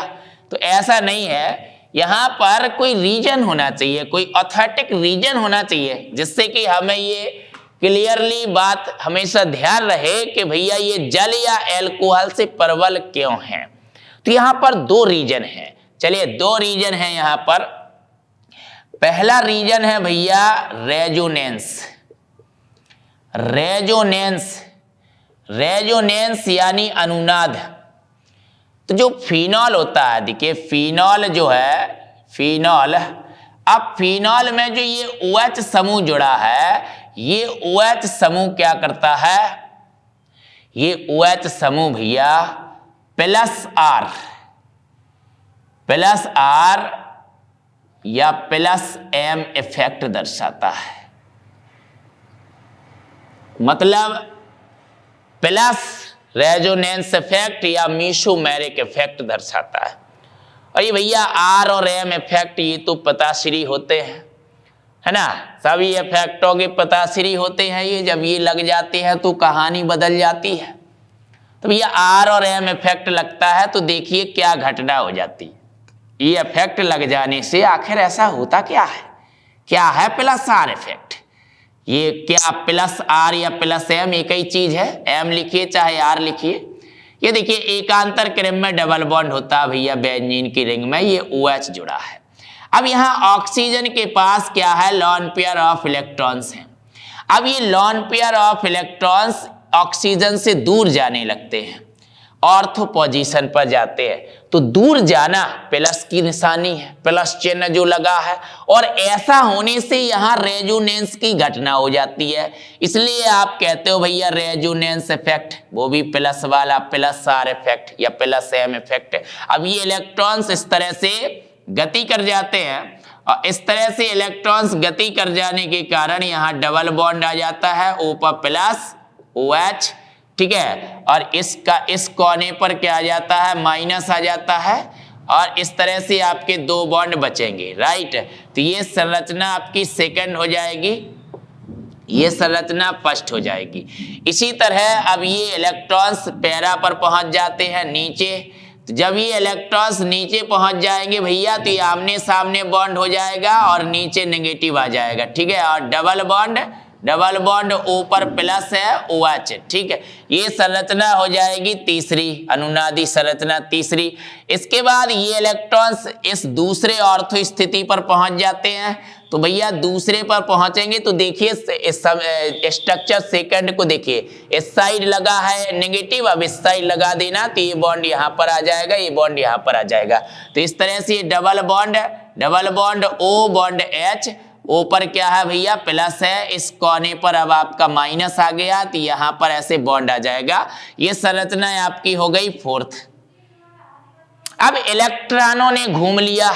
तो ऐसा नहीं है। यहाँ पर कोई रीजन होना चाहिए, कोई ऑथेंटिक रीजन होना चाहिए, जिससे कि हमें ये क्लियरली बात हमेशा ध्यान रहे कि भैया ये जल या एल्कोहल से प्रबल क्यों है। तो यहाँ पर दो रीजन हैं। चलिए दो रीजन है यहाँ पर। पहला रीजन है भैया रेजोनेंस। रेजोनेंस, रेजोनेंस यानी अनुनाद। तो जो फिनॉल होता है, देखिए फिनॉल जो है, फिनॉल, अब फिनॉल में जो ये OH समूह जुड़ा है, ये OH समूह क्या करता है? ये OH समूह भैया प्लस R या प्लस M इफेक्ट दर्शाता है। मतलब प्लस रेजोनेंस इफेक्ट या मीसोमेरिक इफेक्ट दर्शाता है। और ये भैया R और M इफेक्ट ये तो पताश्री होते हैं, है ना, सभी इफेक्टों के पताश्री होते हैं। ये जब ये लग जाते हैं तो कहानी बदल जाती है। तो भैया R और M इफेक्ट लगता है तो देखिए क्या घटना हो जाती है। ये इफेक्ट लग जाने से आखिर ऐसा होता क्या है? क्या है प्लस R इफेक्ट? ये क्या प्लस R या प्लस M एक ही चीज है? M लिखिए चाहे R लिखिए। ये देखिए एकांतर क्रम में डबल बॉन्ड होता है भैया बेंजीन की रिंग में, ये OH जुड़ा है। अब यहाँ ऑक्सीजन के पास क्या है? लॉन पेयर ऑफ इलेक्ट्रॉन्स हैं। अब ये lone pair of electrons oxygen से दूर जाने लगते हैं, ऑर्थो पोजीशन पर जाते हैं। तो दूर जाना प्लस की निशानी है, प्लस चिन्ह जो लगा है, और ऐसा होने से यहाँ रेजोनेंस की घटना हो जाती है। इसलिए आप कहते हो भैया रेजोनेंस इफेक्ट, वो भी प्लस वाला, प्लस R इफेक्ट या प्लस M इफेक्ट। अब ये इलेक्ट्रॉन्स इस तरह से गति कर जाते हैं, और इस तरह से इलेक्ट्रॉन्स गति कर जाने के कारण यहाँ डबल बॉन्ड आ जाता है, ऊपर प्लस OH, ठीक है, और इसका इस कोने पर क्या आ जाता है? माइनस आ जाता है, और इस तरह से आपके दो बॉन्ड बचेंगे, राइट। तो ये संरचना आपकी सेकंड हो जाएगी, ये संरचना फर्स्ट हो जाएगी। इसी तरह अब ये इलेक्ट्रॉन्स पैरा पर पहुंच जाते हैं नीचे। तो जब ये इलेक्ट्रॉन्स नीचे पहुंच जाएंगे भैया तो ये आमने सामने बॉन्ड हो जाएगा और नीचे नेगेटिव आ जाएगा, ठीक है, और डबल बॉन्ड ऊपर प्लस है OH, ठीक है। ये संरचना हो जाएगी तीसरी, अनुनादी संरचना तीसरी। इसके बाद ये इलेक्ट्रॉन्स इस दूसरे ऑर्थो स्थिति पर पहुंच जाते हैं। तो भैया दूसरे पर पहुंचेंगे तो देखिए स्ट्रक्चर सेकंड को देखिए, इस साइड लगा है नेगेटिव, अब इस साइड लगा देना तो ये बॉन्ड यहाँ पर आ जाएगा, ये बॉन्ड यहाँ पर आ जाएगा। तो इस तरह से double bond O bond H, ऊपर क्या है भैया प्लस है, इस कोने पर अब आपका माइनस आ गया तो यहाँ पर ऐसे बॉन्ड आ जाएगा। ये संरचना आपकी हो गई फोर्थ। अब इलेक्ट्रॉनों ने घूम लिया,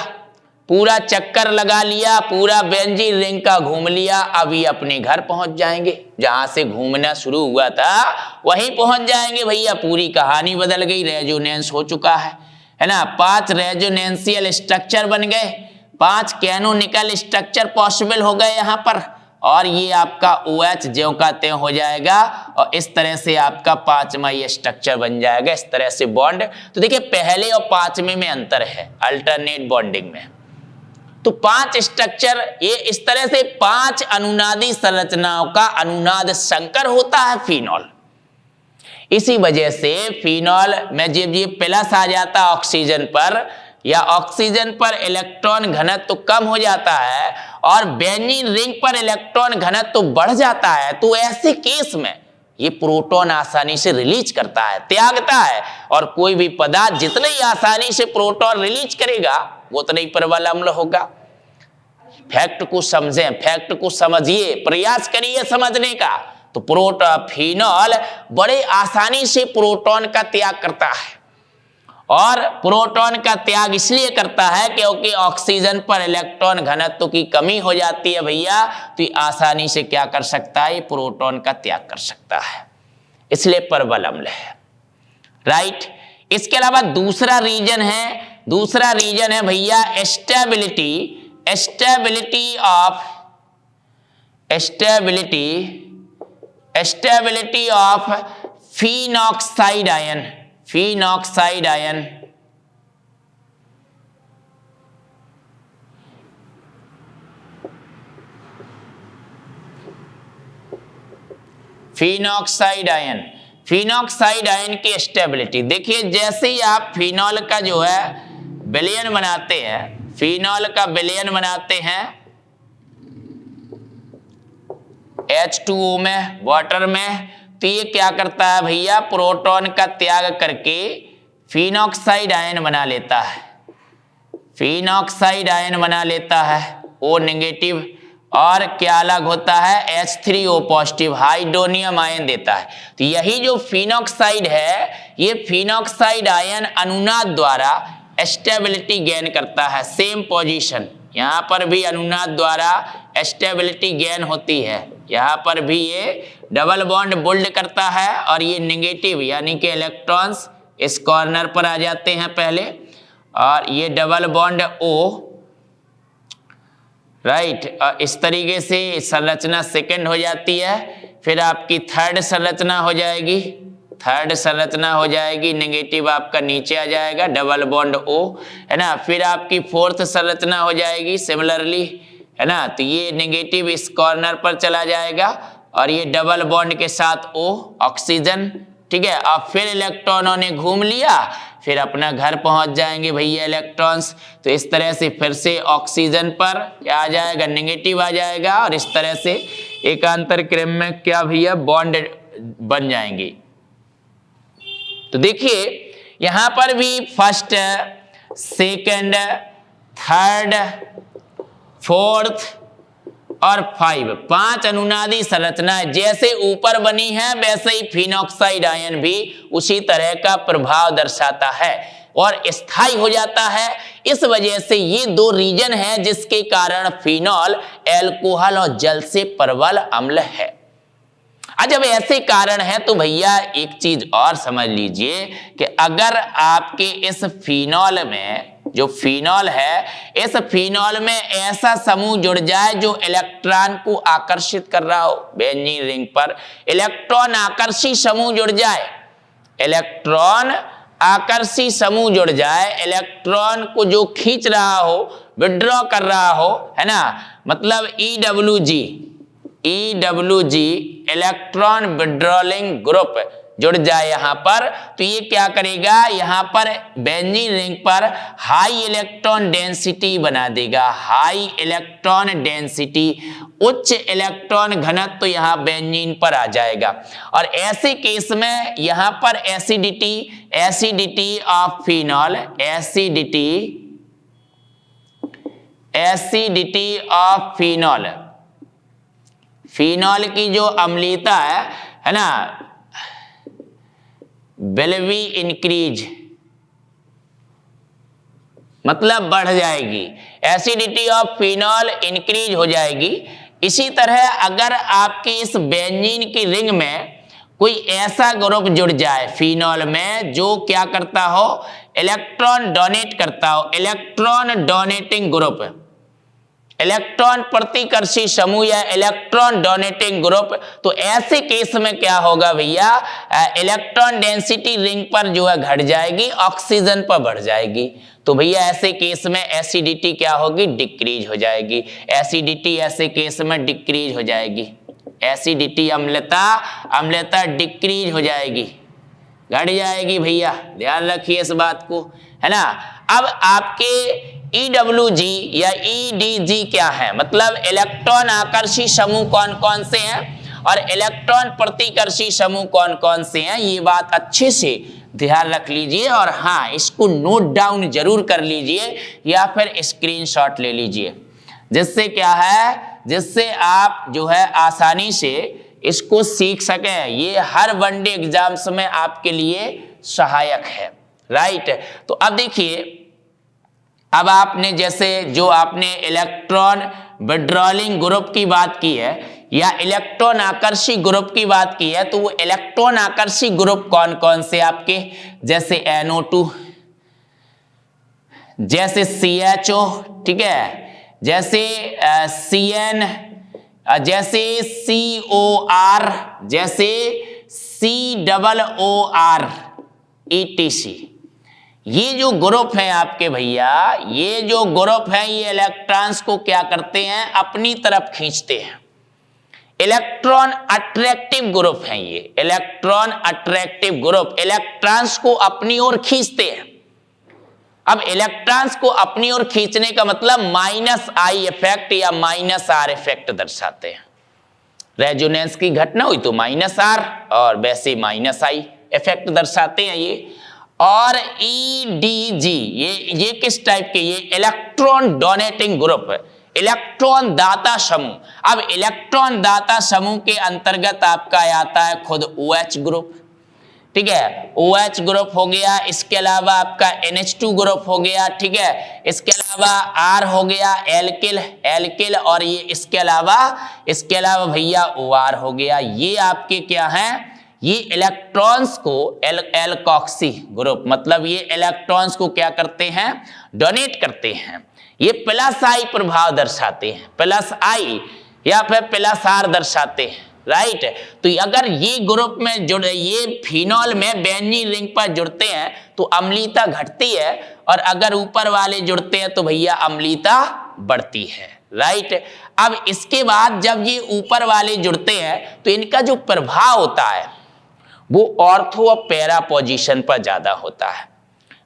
पूरा चक्कर लगा लिया, पूरा बेंजीन रिंग का घूम लिया। अब ये अपने घर पहुंच जाएंगे, जहां से घूमना शुरू हुआ था वहीं पहुंच जाएंगे भैया। पूरी कहानी बदल गई, रेजोनेंस हो चुका है ना। 5 रेजोनेंशियल स्ट्रक्चर बन गए, 5 कैनोनिकल स्ट्रक्चर पॉसिबल हो गए यहाँ पर, और ये आपका OH ज्यों का त्यों हो जाएगा और इस तरह से आपका 5वां ये स्ट्रक्चर बन जाएगा, इस तरह से बॉन्ड। तो देखिए पहले और 5वें में अंतर है अल्टरनेट बॉन्डिंग में। तो 5 स्ट्रक्चर, ये इस तरह से 5 अनुनादी संरचनाओं का अनुनाद संकर होता है फिनॉल। इसी वजह से फिनॉल में जब ये प्लस आ जाता है ऑक्सीजन पर या ऑक्सीजन पर इलेक्ट्रॉन घनत्व तो कम हो जाता है और बेंजीन रिंग पर इलेक्ट्रॉन घनत्व तो बढ़ जाता है, तो ऐसे केस में ये प्रोटॉन आसानी से रिलीज करता है, त्यागता है। और कोई भी पदार्थ जितने ही आसानी से प्रोटॉन रिलीज करेगा वो उतना ही प्रबल अम्ल होगा। फैक्ट को समझें, फैक्ट को समझिए, प्रयास करिए समझने का। तो फिनॉल बड़े आसानी से प्रोटॉन का त्याग करता है और प्रोटॉन का त्याग इसलिए करता है क्योंकि ऑक्सीजन पर इलेक्ट्रॉन घनत्व की कमी हो जाती है भैया, तो ये आसानी से क्या कर सकता है, प्रोटॉन का त्याग कर सकता है, इसलिए प्रबल अम्ल है। राइट। इसके अलावा दूसरा रीजन है भैया stability of phenoxide ion. Phenoxide ion की स्टेबिलिटी देखिए, जैसे ही आप फिनॉल का जो है विलयन बनाते हैं, फिनॉल का विलयन बनाते हैं H2O में, वाटर में, तो ये क्या करता है भैया, प्रोटॉन का त्याग करके फिनॉक्साइड आयन बना लेता है। फिनॉक्साइड आयन बना लेता है O नेगेटिव, और क्या अलग होता है, H3O पॉजिटिव हाइड्रोनियम आयन देता है। तो यही जो फिनॉक्साइड है, ये फिनॉक्साइड आयन अनुनाद द्वारा स्टेबिलिटी गेन करता है। सेम पोजीशन, यहाँ पर भी अनुनाद द्वारा स्टेबिलिटी गेन होती है, यहाँ पर भी ये डबल बॉन्ड बुल्ड करता है और ये नेगेटिव यानी कि इलेक्ट्रॉन्स इस कॉर्नर पर आ जाते हैं पहले, और ये डबल बॉन्ड O, राइट। इस तरीके से संरचना सेकंड हो जाती है। फिर आपकी थर्ड संरचना हो जाएगी, नेगेटिव आपका नीचे आ जाएगा, डबल बॉन्ड O, है ना। फिर आपकी फोर्थ संरचना हो जाएगी सिमिलरली, है ना। तो ये नेगेटिव इस कॉर्नर पर चला जाएगा और ये डबल बॉन्ड के साथ O ऑक्सीजन, ठीक है। अब फिर इलेक्ट्रॉनों ने घूम लिया, फिर अपना घर पहुंच जाएंगे भैया इलेक्ट्रॉन्स। तो इस तरह से फिर से ऑक्सीजन पर क्या आ जाएगा, नेगेटिव आ जाएगा, और इस तरह से एकांतर क्रम में क्या भैया बॉन्ड बन जाएंगे। तो देखिए यहां पर भी फर्स्ट, सेकंड, थर्ड, फोर्थ और 5 अनुनादी संरचनाएं जैसे ऊपर बनी है, वैसे ही फिनॉक्साइड आयन भी उसी तरह का प्रभाव दर्शाता है और स्थायी हो जाता है। इस वजह से ये 2 रीजन है जिसके कारण फिनॉल एल्कोहल और जल से प्रबल अम्ल है। जब ऐसे कारण है तो भैया एक चीज और समझ लीजिए कि अगर आपके इस फिनॉल में, जो फिनॉल है, इस फिनॉल में ऐसा समूह जुड़ जाए जो इलेक्ट्रॉन को आकर्षित कर रहा हो, बेंजीन रिंग पर इलेक्ट्रॉन आकर्षी समूह जुड़ जाए, इलेक्ट्रॉन आकर्षी समूह जुड़ जाए, इलेक्ट्रॉन को जो खींच रहा हो, विड्रॉ कर रहा हो, है ना, मतलब EWG इलेक्ट्रॉन विड्रॉलिंग ग्रुप जुड़ जाए यहाँ पर, तो ये क्या करेगा, यहाँ पर बेंजीन रिंग पर हाई इलेक्ट्रॉन डेंसिटी बना देगा, हाई इलेक्ट्रॉन डेंसिटी, उच्च इलेक्ट्रॉन घनत्व तो यहाँ बेंजीन पर आ जाएगा। और ऐसे केस में यहाँ पर acidity of phenol, acidity of phenol, phenol की जो अम्लीयता है ना, विल बी इंक्रीज, मतलब बढ़ जाएगी, एसिडिटी ऑफ फिनॉल इंक्रीज हो जाएगी। इसी तरह अगर आपके इस बेंजीन की रिंग में कोई ऐसा ग्रुप जुड़ जाए फिनॉल में जो क्या करता हो, इलेक्ट्रॉन डोनेट करता हो, इलेक्ट्रॉन डोनेटिंग ग्रुप, इलेक्ट्रॉन प्रतिकर्षी समूह या इलेक्ट्रॉन डोनेटिंग ग्रुप, तो ऐसे केस में क्या होगा भैया, इलेक्ट्रॉन डेंसिटी रिंग पर जो है घट जाएगी, ऑक्सीजन पर बढ़ जाएगी। तो भैया ऐसे केस में एसिडिटी क्या होगी, डिक्रीज हो जाएगी। एसिडिटी ऐसे केस में डिक्रीज हो जाएगी, एसिडिटी अम्लता डिक्रीज हो जाएगी, घट जाएगी भैया, ध्यान रखिए इस बात को, है ना। अब आपके EWG या EDG क्या है, मतलब इलेक्ट्रॉन आकर्षी समूह कौन कौन से हैं और इलेक्ट्रॉन प्रतिकर्षी समूह कौन कौन से हैं, ये बात अच्छे से ध्यान रख लीजिए और हाँ इसको नोट डाउन जरूर कर लीजिए या फिर स्क्रीनशॉट ले लीजिए, जिससे क्या है, जिससे आप जो है आसानी से इसको सीख सकें। ये हर वनडे एग्जाम्स में आपके लिए सहायक है, राइट। तो अब देखिए, अब आपने जैसे जो आपने इलेक्ट्रॉन विड्रॉलिंग ग्रुप की बात की है या इलेक्ट्रॉन आकर्षी ग्रुप की बात की है, तो वो इलेक्ट्रॉन आकर्षी ग्रुप कौन कौन से आपके, जैसे NO2, जैसे CHO, ठीक है, जैसे CN, जैसे COR, जैसे COOR, ETC। ये जो ग्रुप है आपके भैया, ये जो ग्रुप है ये इलेक्ट्रॉन्स को क्या करते हैं, अपनी तरफ खींचते हैं। इलेक्ट्रॉन अट्रैक्टिव ग्रुप है ये, इलेक्ट्रॉन अट्रैक्टिव ग्रुप इलेक्ट्रॉन्स को अपनी ओर खींचते हैं। अब इलेक्ट्रॉन्स को अपनी ओर खींचने का मतलब -I इफेक्ट या -R इफेक्ट दर्शाते हैं। रेजोनेंस की घटना हुई तो -R और वैसे -I इफेक्ट दर्शाते हैं ये। और EDG ये किस टाइप के, ये इलेक्ट्रॉन डोनेटिंग ग्रुप है, इलेक्ट्रॉन दाता समूह। अब इलेक्ट्रॉन दाता समूह के अंतर्गत आपका आता है खुद OH ग्रुप, ठीक है, OH ग्रुप हो गया, इसके अलावा आपका NH2 ग्रुप हो गया, ठीक है, इसके अलावा R हो गया, एल्किल, और ये इसके अलावा भैया OR हो गया। ये आपके क्या हैं, ये इलेक्ट्रॉन्स को एल्कोक्सी ग्रुप, मतलब ये इलेक्ट्रॉन्स को क्या करते हैं, डोनेट करते हैं। ये +I प्रभाव दर्शाते हैं, +I या फिर +R दर्शाते हैं, राइट। तो अगर ये ग्रुप में जुड़े, ये फिनॉल में बेंजीन रिंग पर जुड़ते हैं तो अम्लीता घटती है, और अगर ऊपर वाले जुड़ते हैं तो भैया अम्लीता बढ़ती है, राइट। अब इसके बाद जब ये ऊपर वाले जुड़ते हैं तो इनका जो प्रभाव होता है वो ऑर्थो और पैरा पोजीशन पर ज्यादा होता है,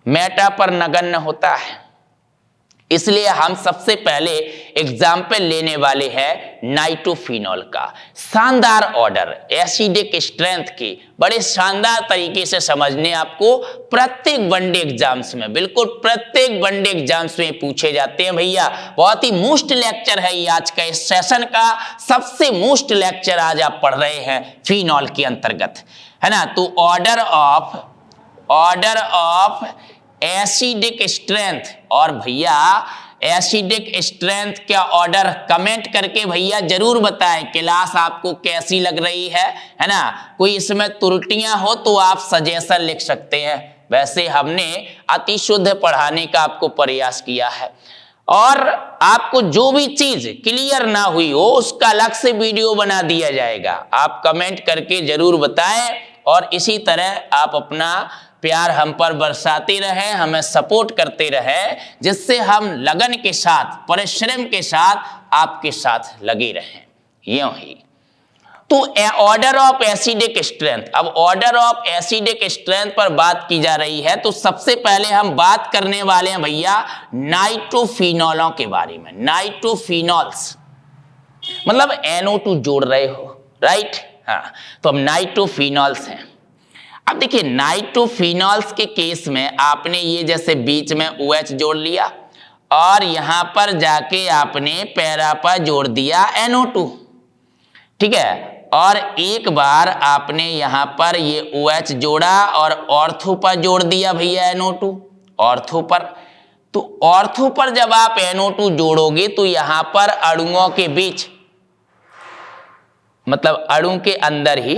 मेटा पर नगण्य होता है। इसलिए हम सबसे पहले एग्जाम्पल लेने वाले हैं नाइट्रोफिनॉल का। शानदार ऑर्डर, एसिडिक स्ट्रेंथ की बड़े शानदार तरीके से समझने आपको प्रत्येक वनडे एग्जाम्स में, बिल्कुल प्रत्येक वनडे एग्जाम्स में पूछे जाते हैं भैया। बहुत ही मोस्ट लेक्चर है ये आज का, इस सेशन का सबसे मोस्ट लेक्चर आज आप पढ़ रहे हैं फिनॉल के अंतर्गत, है ना। तो ऑर्डर ऑफ एसिडिक स्ट्रेंथ, और भैया एसिडिक स्ट्रेंथ क्या ऑर्डर कमेंट करके भैया जरूर बताएं क्लास आपको कैसी लग रही है ना। कोई इसमें त्रुटियां हो तो आप सजेशन लिख सकते हैं। वैसे हमने अति शुद्ध पढ़ाने का आपको प्रयास किया है, और आपको जो भी चीज क्लियर ना हुई हो उसका अलग से वीडियो बना दिया जाएगा। आप कमेंट करके जरूर बताएं, और इसी तरह आप अपना प्यार हम पर बरसाते रहें, हमें सपोर्ट करते रहें, जिससे हम लगन के साथ, परिश्रम के साथ आपके साथ लगे रहें, यूं ही। तो ऑर्डर ऑफ एसिडिक स्ट्रेंथ, अब ऑर्डर ऑफ एसिडिक स्ट्रेंथ पर बात की जा रही है, तो सबसे पहले हम बात करने वाले हैं भैया नाइट्रोफिनॉलों के बारे में। नाइट्रोफिनॉल्स मतलब NO2 जोड़ रहे हो, राइट, हाँ, तो अब नाइट्रोफिनॉल्स हैं। अब देखिए नाइट्रोफिनॉल्स के केस में आपने ये जैसे बीच में OH जोड़ लिया, और यहां पर जाके आपने पैरा पर जोड़ दिया NO2, ठीक है, और एक बार आपने यहां पर ये OH जोड़ा और ऑर्थो पर जोड़ दिया भैया NO2, ऑर्थो पर। तो ऑर्थो पर जब आप NO2 जोड़ोगे तो यहां पर अणुओं के बीच, मतलब अणु के अंदर ही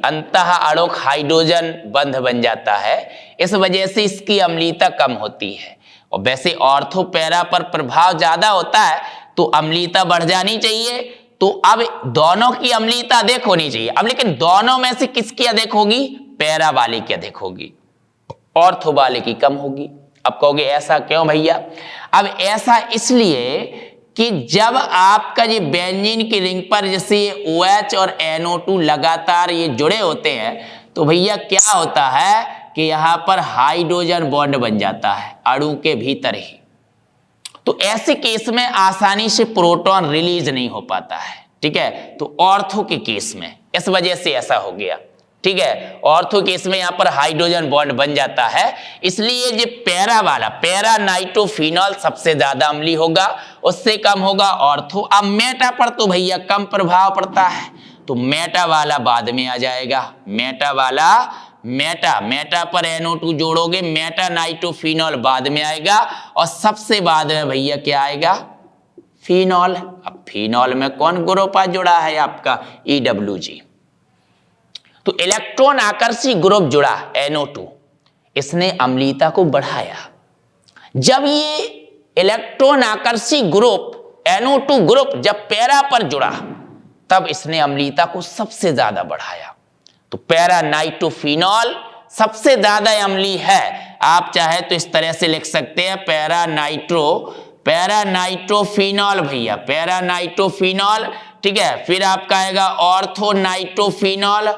अंतः अणुक हाइड्रोजन बंध बन जाता है, इस वजह से इसकी अम्लीता कम होती है। और वैसे ऑर्थो पैरा पर प्रभाव ज्यादा होता है, तो अम्लीयता बढ़ जानी चाहिए। तो अब दोनों की अम्लीयता अधिक होनी चाहिए। अब लेकिन दोनों में से किसकी अधिक होगी? पैरा वाले की अधिक होगी, ऑर्थो वाले की कम होगी। अब कहोगे ऐसा क्यों भैया? अब ऐसा इसलिए कि जब आपका ये बेंजीन की रिंग पर जैसे OH और NO2 लगातार ये जुड़े होते हैं तो भैया क्या होता है कि यहां पर हाइड्रोजन बॉन्ड बन जाता है अणु के भीतर ही। तो ऐसे केस में आसानी से प्रोटॉन रिलीज नहीं हो पाता है, ठीक है। तो ऑर्थो के केस में इस वजह से ऐसा हो गया, ठीक है। ऑर्थो केस में यहां पर हाइड्रोजन बॉन्ड बन जाता है, इसलिए ये पैरा वाला पैरा नाइट्रोफिनॉल सबसे ज्यादा अम्लीय होगा, उससे कम होगा ऑर्थो। अब मेटा पर तो भैया कम प्रभाव पड़ता है, तो मेटा वाला बाद में आ जाएगा। मेटा वाला मेटा पर NO2 जोड़ोगे, मेटा नाइट्रोफिनॉल बाद में आएगा और सबसे बाद में भैया क्या आएगा? फिनॉल। अब फिनॉल में कौन ग्रुप आ जुड़ा है आपका? EWG। तो इलेक्ट्रॉन आकर्षी ग्रुप जुड़ा NO2, इसने अम्लीयता को बढ़ाया। जब ये electron Aakarshi group NO2 group जब पैरा पर जुड़ा तब इसने अम्लीयता को सबसे ज्यादा बढ़ाया। तो पैरा नाइट्रोफिनॉल सबसे ज्यादा अम्लीय है। आप चाहे तो इस तरह से लिख सकते हैं पैरा नाइट्रोफिनॉल भैया, पैरा नाइट्रोफिनॉल, ठीक है। फिर आपका आएगा ऑर्थो नाइट्रोफिनॉल,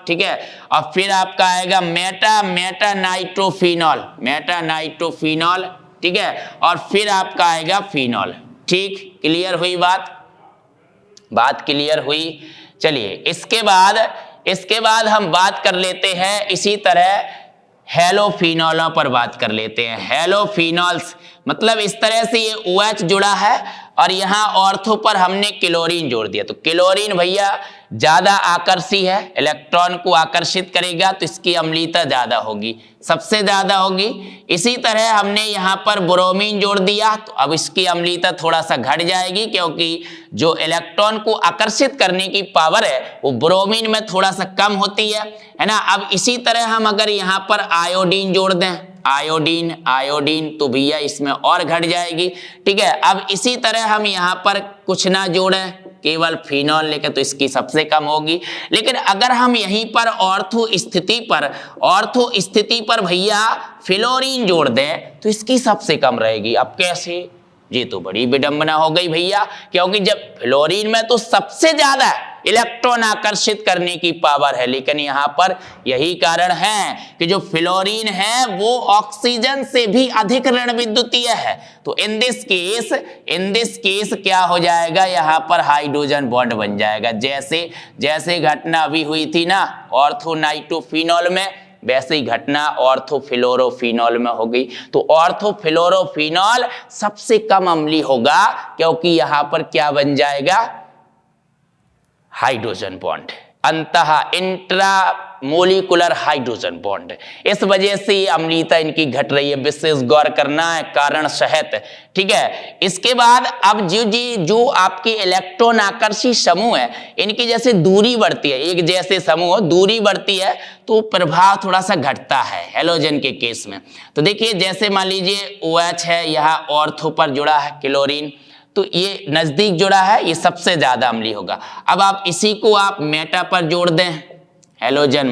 ठीक है। और फिर आपका आएगा मेटा नाइट्रोफिनॉल, ठीक है। और फिर आपका आएगा फिनॉल। ठीक, क्लियर हुई बात क्लियर हुई। चलिए इसके बाद हम बात कर लेते हैं इसी तरह हेलोफिनॉलों पर बात कर लेते हैं। हेलोफिनॉल्स मतलब इस तरह से ये OH जुड़ा है और यहाँ ऑर्थो पर हमने क्लोरीन जोड़ दिया। तो क्लोरीन भैया ज्यादा आकर्षी है, इलेक्ट्रॉन को आकर्षित करेगा तो इसकी अम्लीयता ज्यादा होगी, सबसे ज्यादा होगी। इसी तरह हमने यहाँ पर ब्रोमीन जोड़ दिया तो अब इसकी अम्लीयता थोड़ा सा घट जाएगी, क्योंकि जो इलेक्ट्रॉन को आकर्षित करने की पावर है वो ब्रोमीन में थोड़ा सा कम होती है ना। अब इसी तरह हम अगर यहाँ पर आयोडीन जोड़ दें, आयोडीन तो भैया इसमें और घट जाएगी, ठीक है। अब इसी तरह हम यहाँ पर कुछ ना जोड़ें, केवल फिनॉल लेके, तो इसकी सबसे कम होगी। लेकिन अगर हम यहीं पर ऑर्थो स्थिति पर भैया फ्लोरीन जोड़ दें तो इसकी सबसे कम रहेगी। अब कैसे? ये तो बड़ी विडंबना हो गई भैया, क्योंकि जब फ्लोरीन में तो सबसे ज्यादा इलेक्ट्रॉन आकर्षित करने की पावर है, लेकिन यहाँ पर यही कारण है कि जो फ्लोरीन है वो ऑक्सीजन से भी अधिक ऋण विद्युतीय है। तो इन दिस केस क्या हो जाएगा? यहाँ पर हाइड्रोजन बॉन्ड बन जाएगा। जैसे घटना अभी हुई थी ना ऑर्थो नाइट्रोफिनॉल में, वैसे ही घटना ऑर्थोफ्लोरोफिनॉल में हो गई। तो ऑर्थोफ्लोरोफिनॉल सबसे कम अम्लीय होगा, क्योंकि यहां पर क्या बन जाएगा? हाइड्रोजन बॉन्ड, अंतः इंट्रामोलिकुलर हाइड्रोजन बॉन्ड। इस वजह से अम्लीयता इनकी घट रही है, विशेष गौर करना है कारण सहित, ठीक है। इसके बाद अब जो आपके इलेक्ट्रॉन आकर्षी समूह है इनकी जैसे दूरी बढ़ती है, एक जैसे समूह दूरी बढ़ती है तो प्रभाव थोड़ा सा घटता है हेलोजन के केस में। तो देखिए जैसे मान लीजिए OH है, यहाँ ऑर्थो पर जुड़ा है क्लोरीन, तो ये नजदीक जुड़ा है, ये सबसे ज्यादा अम्लीय होगा। अब आप इसी को आप मेटा पर जोड़ दें, हेलोजन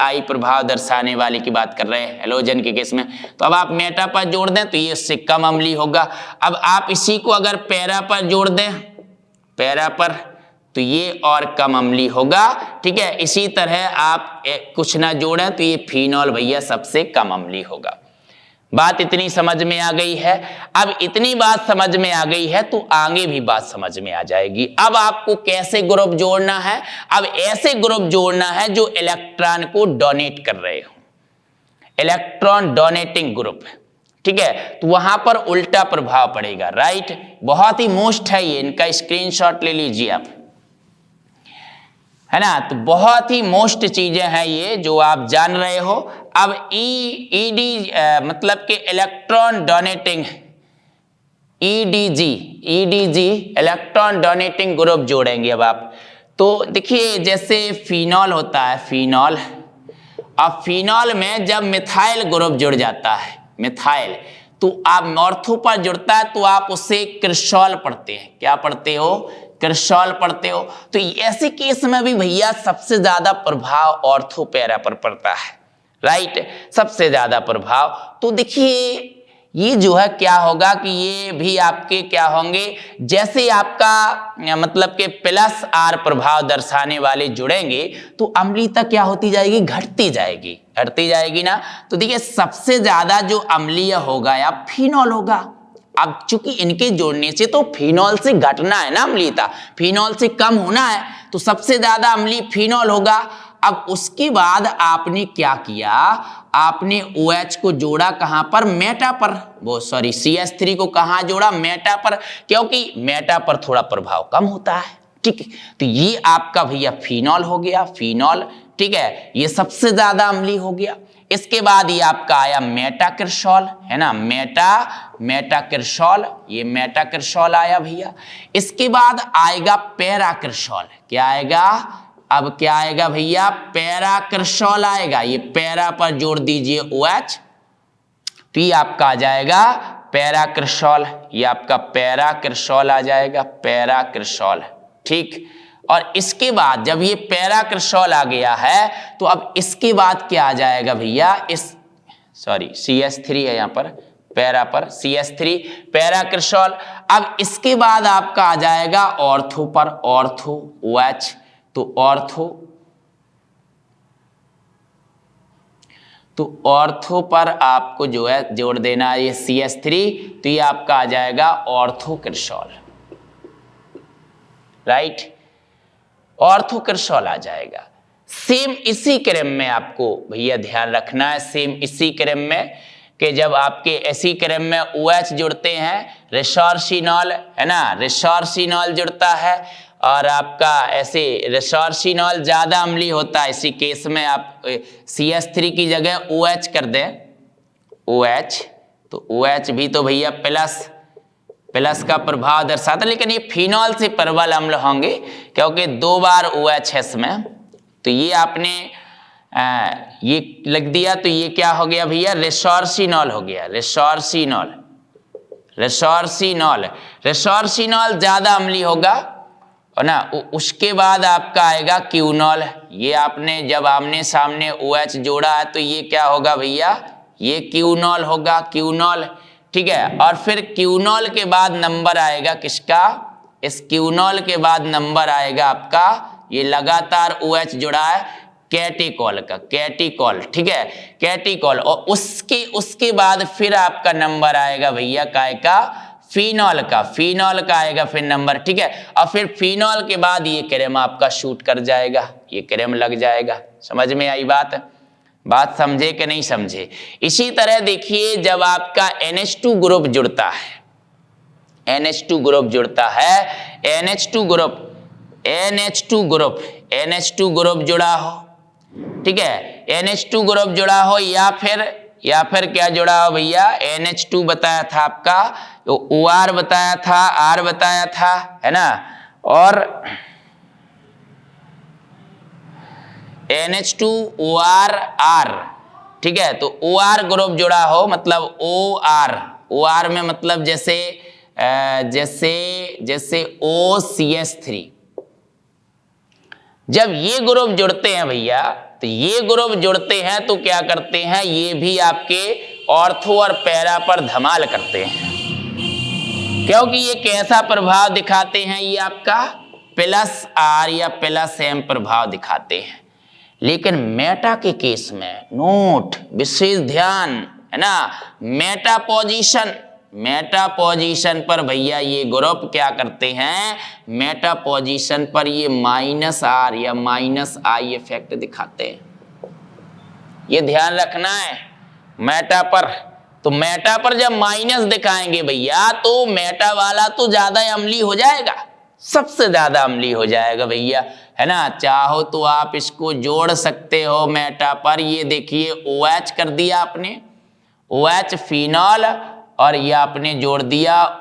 -I प्रभाव दर्शाने वाले की बात कर रहे हैं हेलोजन के केस में, तो अब आप मेटा पर जोड़ दें तो ये इससे कम अम्लीय होगा। अब आप इसी को अगर पैरा पर जोड़ दें, पैरा पर, तो ये और कम अम्लीय होगा, ठीक है। इसी तरह आप कुछ ना जोड़ें तो ये फिनॉल भैया सबसे कम अम्लीय होगा। बात इतनी समझ में आ गई है। अब इतनी बात समझ में आ गई है तो आगे भी बात समझ में आ जाएगी। अब आपको कैसे ग्रुप जोड़ना है? अब ऐसे ग्रुप जोड़ना है जो इलेक्ट्रॉन को डोनेट कर रहे हो, इलेक्ट्रॉन डोनेटिंग ग्रुप, ठीक है। तो वहां पर उल्टा प्रभाव पड़ेगा, राइट। बहुत ही मोस्ट है ये, इनका स्क्रीनशॉट ले लीजिए आप, है ना। तो बहुत ही मोस्ट चीजें हैं ये जो आप जान रहे हो। अब ED मतलब कि electron donating, EDG electron donating group जोड़ेंगे अब आप। तो देखिए जैसे फिनॉल होता है, फिनॉल, अब फिनॉल में जब मिथाइल ग्रुप जुड़ जाता है, मिथाइल, तो आप ऑर्थो पर जुड़ता है तो आप उससे क्रिस्टॉल पढ़ते हैं। क्या पढ़ते हो? क्रिस्टॉल पढ़ते हो। तो ऐसे केस में भी भैया सबसे ज्यादा प्रभाव ऑर्थो पैरा पर पड़ता है, राइट, सबसे ज्यादा प्रभाव। तो देखिए ये जो है क्या होगा कि ये भी आपके क्या होंगे, जैसे आपका मतलब के प्लस आर प्रभाव दर्शाने वाले जुड़ेंगे तो अम्लीयता क्या होती जाएगी? घटती जाएगी, घटती जाएगी ना। तो देखिए सबसे ज्यादा जो अम्लीय होगा या फिनॉल होगा। अब चूंकि इनके जोड़ने से तो फिनॉल से घटना है ना अम्लीयता, फिनॉल से कम होना है, तो सबसे ज्यादा अम्लीय फिनॉल होगा। अब उसके बाद आपने क्या किया, आपने OH को जोड़ा कहां पर? मेटा पर, वो सॉरी CH3 को कहां जोड़ा? मेटा पर, क्योंकि मेटा पर थोड़ा प्रभाव कम होता है, ठीक है। तो ये आपका भैया फिनॉल हो गया, फिनॉल, ठीक है, ये सबसे ज्यादा अम्लीय हो गया। इसके बाद ये आपका आया मेटाक्रिस्टॉल, है ना, मेटाक्रिस्टॉल, ये मेटाक्रिस्टॉल आया भैया। इसके बाद आएगा पैराक्रिस्टॉल। क्या आएगा? अब क्या आएगा भैया? पैराक्रिस्टॉल आएगा। ये पैरा पर जोड़ दीजिए OH, तो ये आपका आ जाएगा पैराक्रिस्टॉल, ये आपका पैराक्रिस्टॉल आ जाएगा, पैराक्रिस्टॉल, ठीक। और इसके बाद जब ये पैराक्रिस्टॉल आ गया है तो अब इसके बाद क्या आ जाएगा भैया? इस सॉरी CH3 है यहाँ पर, पैरा पर CH3, पैराक्रिस्टॉल। अब इसके बाद आपका आ जाएगा ऑर्थो पर, ऑर्थो OH, तो ऑर्थो पर आपको जो है जोड़ देना है ये CH3, तो ये आपका आ जाएगा ऑर्थोक्रिस्टॉल, राइट, ऑर्थोक्रिस्टॉल आ जाएगा। सेम इसी क्रम में आपको भैया ध्यान रखना है, सेम इसी क्रम में कि जब आपके इसी क्रम में OH जुड़ते हैं, रिसोर्सिनॉल, है ना, रिसोर्सिनॉल जुड़ता है, और आपका ऐसे रिसोर्सिनॉल ज्यादा अम्लीय होता है। इसी केस में आप CH3 की जगह OH कर दें, OH, तो OH भी तो भैया प्लस का प्रभाव दर्शाता है, लेकिन ये फिनॉल से प्रबल अम्ल होंगे क्योंकि 2 बार OH है इसमें। तो ये आपने ये लिख दिया, तो ये क्या हो गया भैया? रिसोर्सिनॉल हो गया, रिसोर्सिनॉल ज्यादा अम्लीय होगा, है ना। उसके बाद आपका आएगा क्यूनॉल। ये आपने जब आमने सामने OH जोड़ा है तो ये क्या होगा भैया? ये क्यूनॉल होगा, क्यूनॉल, ठीक है। और फिर क्यूनॉल के बाद नंबर आएगा किसका? इस क्यूनॉल के बाद नंबर आएगा आपका, ये लगातार OH जुड़ा है, कैटिकॉल का, कैटिकॉल, ठीक है, कैटिकॉल। और उसके बाद फिर आपका नंबर आएगा भैया काय का? फिनॉल का आएगा फिर नंबर, ठीक है। और फिर फिनॉल के बाद ये क्रम आपका शूट कर जाएगा, ये क्रम लग जाएगा। समझ में आई बात समझे कि नहीं समझे? इसी तरह देखिए जब आपका NH2 ग्रुप जुड़ता है, NH2 ग्रुप जुड़ता है, NH2 ग्रुप जुड़ा हो, ठीक है, NH2 ग्रुप जुड़ा हो, या फिर क्या जुड़ा हो भैया? NH2 बताया था आपका, तो OR बताया था, R बताया था, है ना, और NH2 OR R, ठीक है। तो OR ग्रुप जुड़ा हो, मतलब OR में मतलब जैसे OCH3, जब ये ग्रुप जुड़ते हैं भैया, तो ये ग्रुप जुड़ते हैं तो क्या करते हैं? ये भी आपके ऑर्थो और पैरा पर धमाल करते हैं, क्योंकि ये कैसा प्रभाव दिखाते हैं? ये आपका +R या +M प्रभाव दिखाते हैं। लेकिन मेटा के केस में नोट, विशेष ध्यान, है ना, मेटा पोजीशन पर भैया ये ग्रुप क्या करते हैं? मेटा पोजीशन पर ये -R या -I इफेक्ट दिखाते हैं। ये ध्यान रखना है मेटा पर। तो मेटा पर जब माइनस दिखाएंगे भैया तो मेटा वाला तो ज्यादा अम्लीय हो जाएगा, सबसे ज्यादा अम्लीय हो जाएगा भैया, है ना। चाहो तो आप इसको जोड़ सकते हो मेटा पर। ये देखिए OH कर दिया आपने, OH फिनॉल, और ये आपने जोड़ दिया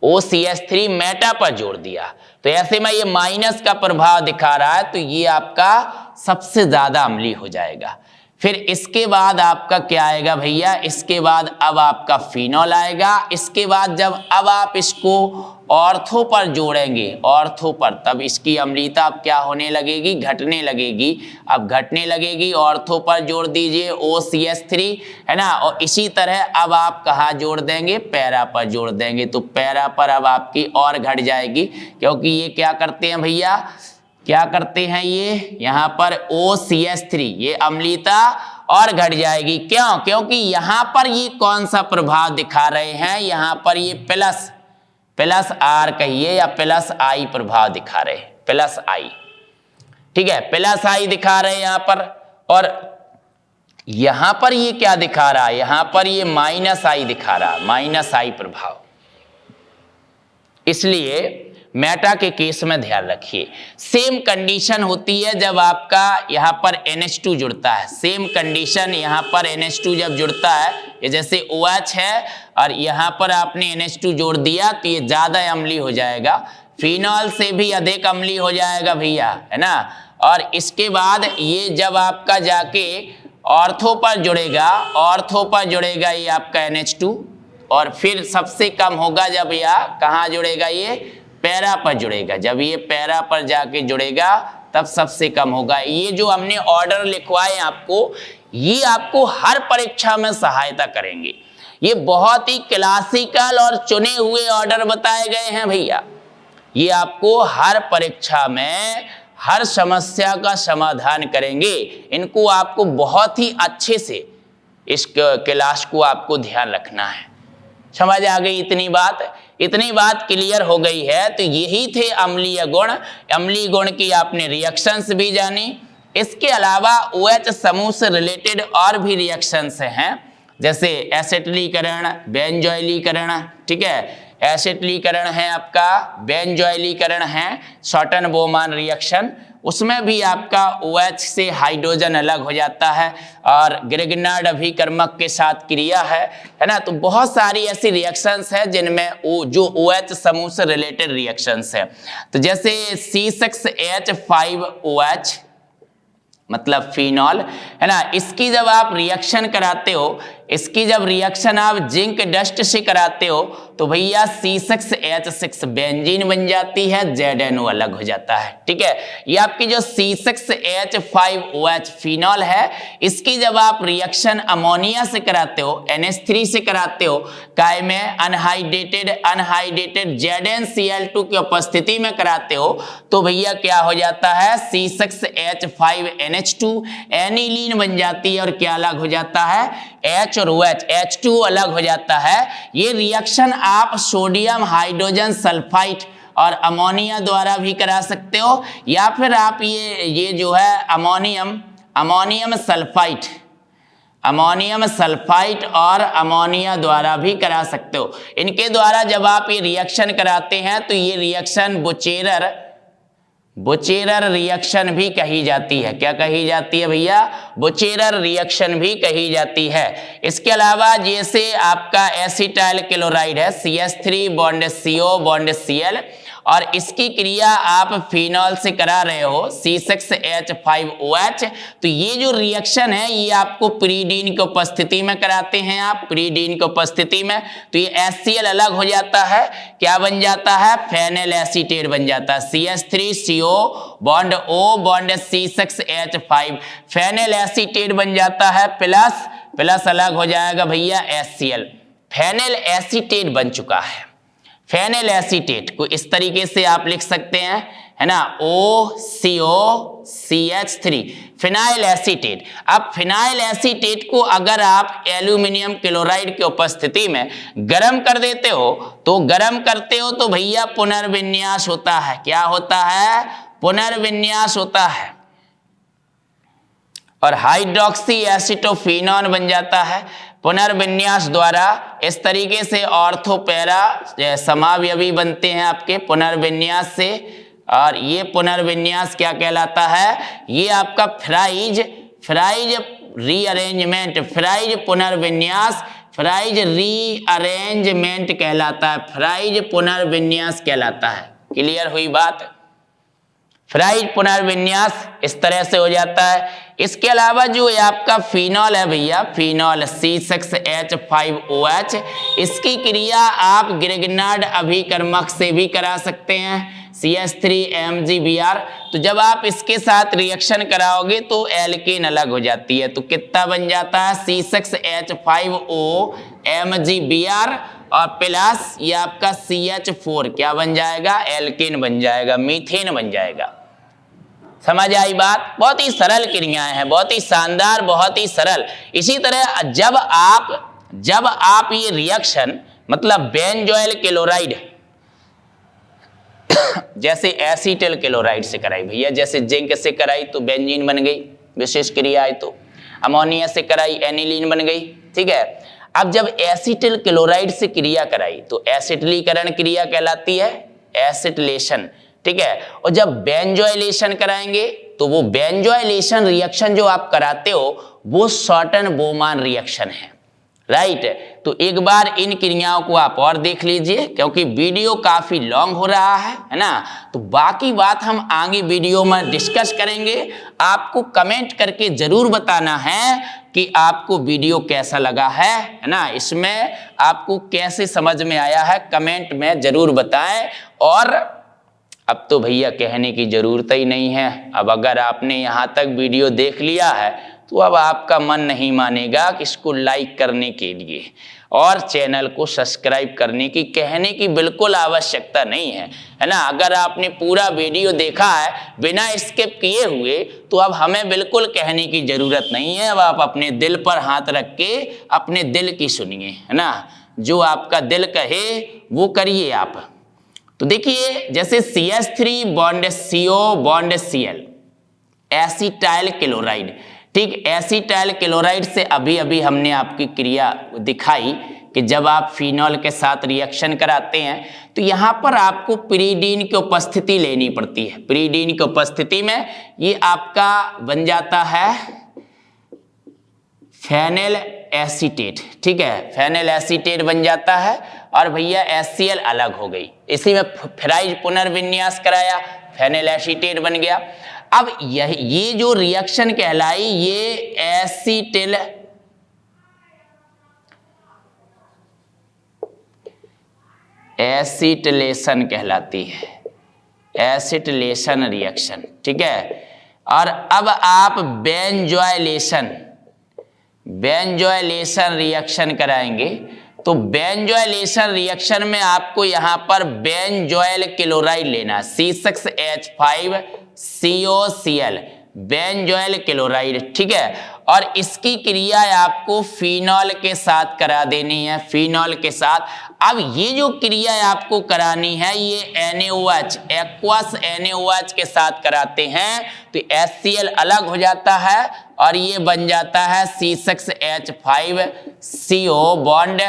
OCH3 मेटा पर जोड़ दिया। तो ऐसे में ये माइनस का प्रभाव दिखा रहा है, तो ये आपका सबसे ज्यादा अम्लीय हो जाएगा। फिर इसके बाद आपका क्या आएगा भैया, इसके बाद अब आपका फिनॉल आएगा। इसके बाद जब अब आप इसको ऑर्थो पर जोड़ेंगे, ऑर्थो पर, तब इसकी अम्लीयता अब क्या होने लगेगी, घटने लगेगी। अब घटने लगेगी, ऑर्थो पर जोड़ दीजिए OCH3, है ना। और इसी तरह अब आप कहाँ जोड़ देंगे, पैरा पर जोड़ देंगे। तो पैरा पर अब आपकी और घट जाएगी, क्योंकि ये क्या करते हैं भैया, क्या करते हैं ये, यहाँ पर OCH3, ये अम्लीयता और घट जाएगी। क्यों, क्योंकि यहाँ पर ये कौन सा प्रभाव दिखा रहे हैं, यहाँ पर ये प्लस R कहिए या प्लस I प्रभाव दिखा रहे हैं, प्लस I, ठीक है, प्लस I दिखा रहे हैं यहाँ पर। और यहाँ पर ये क्या दिखा रहा है, यहाँ पर ये माइनस I दिखा रहा है, माइनस I प्रभाव। इसलिए मेटा के केस में ध्यान रखिए, सेम कंडीशन होती है जब आपका यहाँ पर NH2 जुड़ता है। सेम कंडीशन यहाँ पर NH2 जब जुड़ता है, ये जैसे OH है और यहाँ पर आपने NH2 जोड़ दिया, तो ये ज़्यादा अम्लीय हो जाएगा, फिनॉल से भी अधिक अम्लीय हो जाएगा भैया, है ना। और इसके बाद ये जब आपका जाके ऑर्थो पर जुड़ेगा, ऑर्थो पर जुड़ेगा ये आपका NH2, और फिर सबसे कम होगा जब यह कहाँ जुड़ेगा, ये पैरा पर जुड़ेगा। जब ये पैरा पर जाके जुड़ेगा तब सबसे कम होगा। ये जो हमने ऑर्डर लिखवाए आपको, ये आपको हर परीक्षा में सहायता करेंगे। ये बहुत ही क्लासिकल और चुने हुए ऑर्डर बताए गए हैं भैया। ये आपको हर परीक्षा में हर समस्या का समाधान करेंगे। इनको आपको बहुत ही अच्छे से इस क्लास को आपको ध्यान रखना है। समझ आ गई इतनी बात? इतनी बात क्लियर हो गई है। तो यही थे अम्लीय गुण। अम्लीय गुण की आपने रिएक्शंस भी जानी। इसके अलावा OH समूह से रिलेटेड और भी रिएक्शंस हैं, जैसे एसिटिलीकरण, बेंजोइलीकरण, ठीक है, एसिटिलीकरण है आपका, बेंजोइलीकरण है, शॉर्टन बोमान रिएक्शन, उसमें भी आपका OH से हाइड्रोजन अलग हो जाता है और ग्रिग्नार्ड अभिकर्मक के साथ क्रिया है ना। तो बहुत सारी ऐसी रिएक्शंस हैं जिनमें जो OH समूह से रिलेटेड रिएक्शंस है। तो जैसे C6H5OH मतलब फिनॉल, है ना, इसकी जब आप रिएक्शन कराते हो, इसकी जब रिएक्शन आप जिंक डस्ट से कराते हो, तो भैया C6H6 बेंजीन बन जाती है, ZNO अलग हो जाता है, ठीक है। ये आपकी जो C6H5OH फिनॉल है, इसकी जब आप रिएक्शन अमोनिया से कराते हो, NH3 से कराते हो, काय में अनहाइड्रेटेड ZnCl2 की उपस्थिति में कराते हो, तो भैया क्या हो जाता है, C6H5NH2 एनिलीन बन जाती है और क्या अलग हो जाता है, H और OH, H2 अलग हो जाता है। ये रिएक्शन आप सोडियम हाइड्रोजन सल्फाइड और अमोनिया द्वारा भी करा सकते हो, या फिर आप ये जो है अमोनियम सल्फाइड और अमोनिया द्वारा भी करा सकते हो। इनके द्वारा जब आप ये रिएक्शन कराते हैं तो ये रिएक्शन बुचेरर रिएक्शन भी कही जाती है। क्या कही जाती है भैया? बुचेरर रिएक्शन भी कही जाती है। इसके अलावा जैसे आपका एसिटाइल क्लोराइड है, CH3 bond CO bond Cl, और इसकी क्रिया आप फिनॉल से करा रहे हो, C6H5OH, तो ये जो रिएक्शन है ये आपको प्रीडीन की उपस्थिति में कराते हैं आप, प्रीडीन की उपस्थिति में, तो ये HCl अलग हो जाता है, क्या बन जाता है, फेनिल एसीटेट बन जाता है, CH3CO bond O bond C6H5, phenyl acetate बन जाता है, प्लस अलग हो जाएगा भैया HCl, फेनिल एसीटेट बन चुका है। फेनिल एसीटेट को इस तरीके से आप लिख सकते हैं, है ना, OCOCH3 फिनाइल एसीटेट। अब फिनाइल एसीटेट को अगर आप एल्यूमिनियम क्लोराइड की उपस्थिति में गर्म कर देते हो, तो गर्म करते हो तो भैया पुनर्विन्यास होता है। क्या होता है? पुनर्विन्यास होता है और हाइड्रोक्सी एसिटोफिनॉन बन जाता है पुनर्विन्यास द्वारा। इस तरीके से ऑर्थो पैरा समावयवी बनते हैं आपके पुनर्विन्यास से, और ये पुनर्विन्यास क्या कहलाता है? ये आपका फ्राइज रीअरेंजमेंट, फ्राइज पुनर्विन्यास, फ्राइज रीअरेंजमेंट कहलाता है, फ्राइज पुनर्विन्यास कहलाता है। क्लियर हुई बात? फ्राइज पुनर्विन्यास इस तरह से हो जाता है। इसके अलावा जो ये आपका फिनॉल है भैया, फिनॉल C6H5OH, इसकी क्रिया आप ग्रिग्नार्ड अभिकर्मक से भी करा सकते हैं, CH3MgBr। तो जब आप इसके साथ रिएक्शन कराओगे तो एल्केन अलग हो जाती है। तो कितना बन जाता है, C6H5OMgBr और प्लस ये आपका CH4 क्या बन जाएगा, एल्केन बन जाएगा, मीथेन बन जाएगा। समझ आई बात? बहुत ही सरल क्रियाएं हैं, बहुत ही शानदार, बहुत ही सरल। इसी तरह जब आप ये रिएक्शन मतलब बेंजोइल क्लोराइड जैसे एसीटिल क्लोराइड से कराई भैया, जैसे जिंक से कराई तो बेंजीन बन गई, विशेष क्रिया है, तो अमोनिया से कराई एनिलीन बन गई, ठीक है। अब जब एसीटिल क्लोराइड से क्रिया कराई तो एसिटिलीकरण क्रिया कहलाती है, एसिटिलेशन, ठीक है। और जब बेंजोइलेशन कराएंगे तो वो बेंजोइलेशन रिएक्शन जो आप कराते हो वो शॉर्टन बोमान रिएक्शन है, राइट। तो एक बार इन क्रियाओं को आप और देख लीजिए, क्योंकि वीडियो काफी लॉन्ग हो रहा है ना। तो बाकी बात हम आगे वीडियो में डिस्कस करेंगे। आपको कमेंट करके जरूर बताना है कि आपको वीडियो कैसा लगा है ना, इसमें आपको कैसे समझ में आया है, कमेंट में जरूर बताएं। और अब तो भैया कहने की जरूरत ही नहीं है, अब अगर आपने यहाँ तक वीडियो देख लिया है तो अब आपका मन नहीं मानेगा कि इसको लाइक करने के लिए और चैनल को सब्सक्राइब करने की कहने की बिल्कुल आवश्यकता नहीं है ना। अगर आपने पूरा वीडियो देखा है बिना स्किप किए हुए तो अब हमें बिल्कुल कहने की जरूरत नहीं है। अब आप अपने दिल पर हाथ रख के अपने दिल की सुनिए, है ना, जो आपका दिल कहे वो करिए आप। तो देखिए जैसे CH3 bond CO bond Cl, acetyl chloride, ठीक। एसिटाइल क्लोराइड से अभी हमने आपकी क्रिया दिखाई कि जब आप फिनॉल के साथ रिएक्शन कराते हैं तो यहाँ पर आपको पिरीडीन की उपस्थिति लेनी पड़ती है। पिरीडीन की उपस्थिति में ये आपका बन जाता है फेनिल एसीटेट, ठीक है, फेनिल एसीटेट बन जाता है। और भैया HCl अलग हो गई, इसी में फ्राइज पुनर्विन्यास कराया, फेनिल एसीटेट बन गया। अब ये जो रिएक्शन कहलाई ये एसिटिलेशन कहलाती है, एसिटिलेशन रिएक्शन, ठीक है। और अब आप बेंजोइलेशन रिएक्शन कराएंगे तो बेंजोइलेशन रिएक्शन में आपको यहाँ पर बेंजोइल क्लोराइड लेना, C6H5COCl, बेंजोइल क्लोराइड, ठीक है। और इसकी क्रिया आपको फिनॉल के साथ करा देनी है, फिनॉल के साथ। अब ये जो क्रिया आपको करानी है ये NaOH, एक्वस NaOH के साथ कराते हैं तो HCl अलग हो जाता है और ये बन जाता है C6H5CO बॉन्ड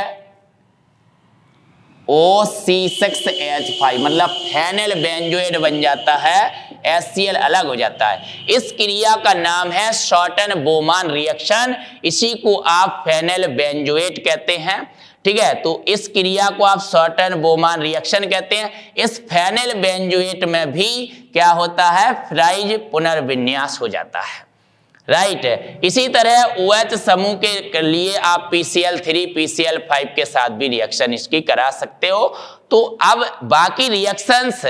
OC6H5, मतलब फेनिल बेंजोएट बन जाता है, HCl अलग हो जाता है। इस क्रिया का नाम है शॉर्टन बोमान रिएक्शन, इसी को आप फेनिल बेंजोएट कहते हैं, ठीक है। तो इस क्रिया को आप शॉर्टन बोमान रिएक्शन कहते हैं। इस फेनिल बेंजोएट में भी क्या होता है, फ्राइज पुनर्विन्यास हो जाता है, राइट। इसी तरह OH समूह के लिए आप PCl3 PCl5 के साथ भी रिएक्शन इसकी करा सकते हो। तो अब बाकी रिएक्शंस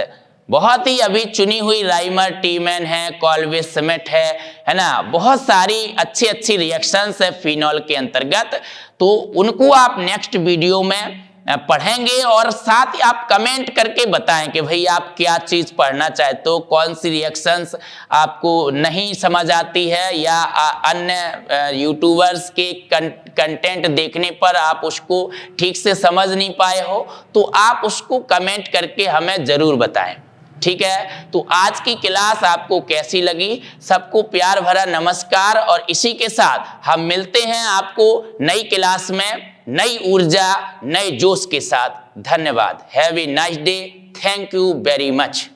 बहुत ही अभी चुनी हुई राइमर टीमैन है, कॉल्विस स्मिथ है ना, बहुत सारी अच्छी रिएक्शंस है फिनॉल के अंतर्गत। तो उनको आप नेक्स्ट वीडियो में पढ़ेंगे और साथ ही आप कमेंट करके बताएं कि भाई आप क्या चीज पढ़ना चाहते हो, कौन सी रिएक्शंस आपको नहीं समझ आती है या अन्य यूट्यूबर्स के कंटेंट देखने पर आप उसको ठीक से समझ नहीं पाए हो, तो आप उसको कमेंट करके हमें जरूर बताएं, ठीक है। तो आज की क्लास आपको कैसी लगी, सबको प्यार भरा नमस्कार। और इसी के साथ हम मिलते हैं आपको नई क्लास में नई ऊर्जा नए जोश के साथ। धन्यवाद। Have a nice day. Thank you very much.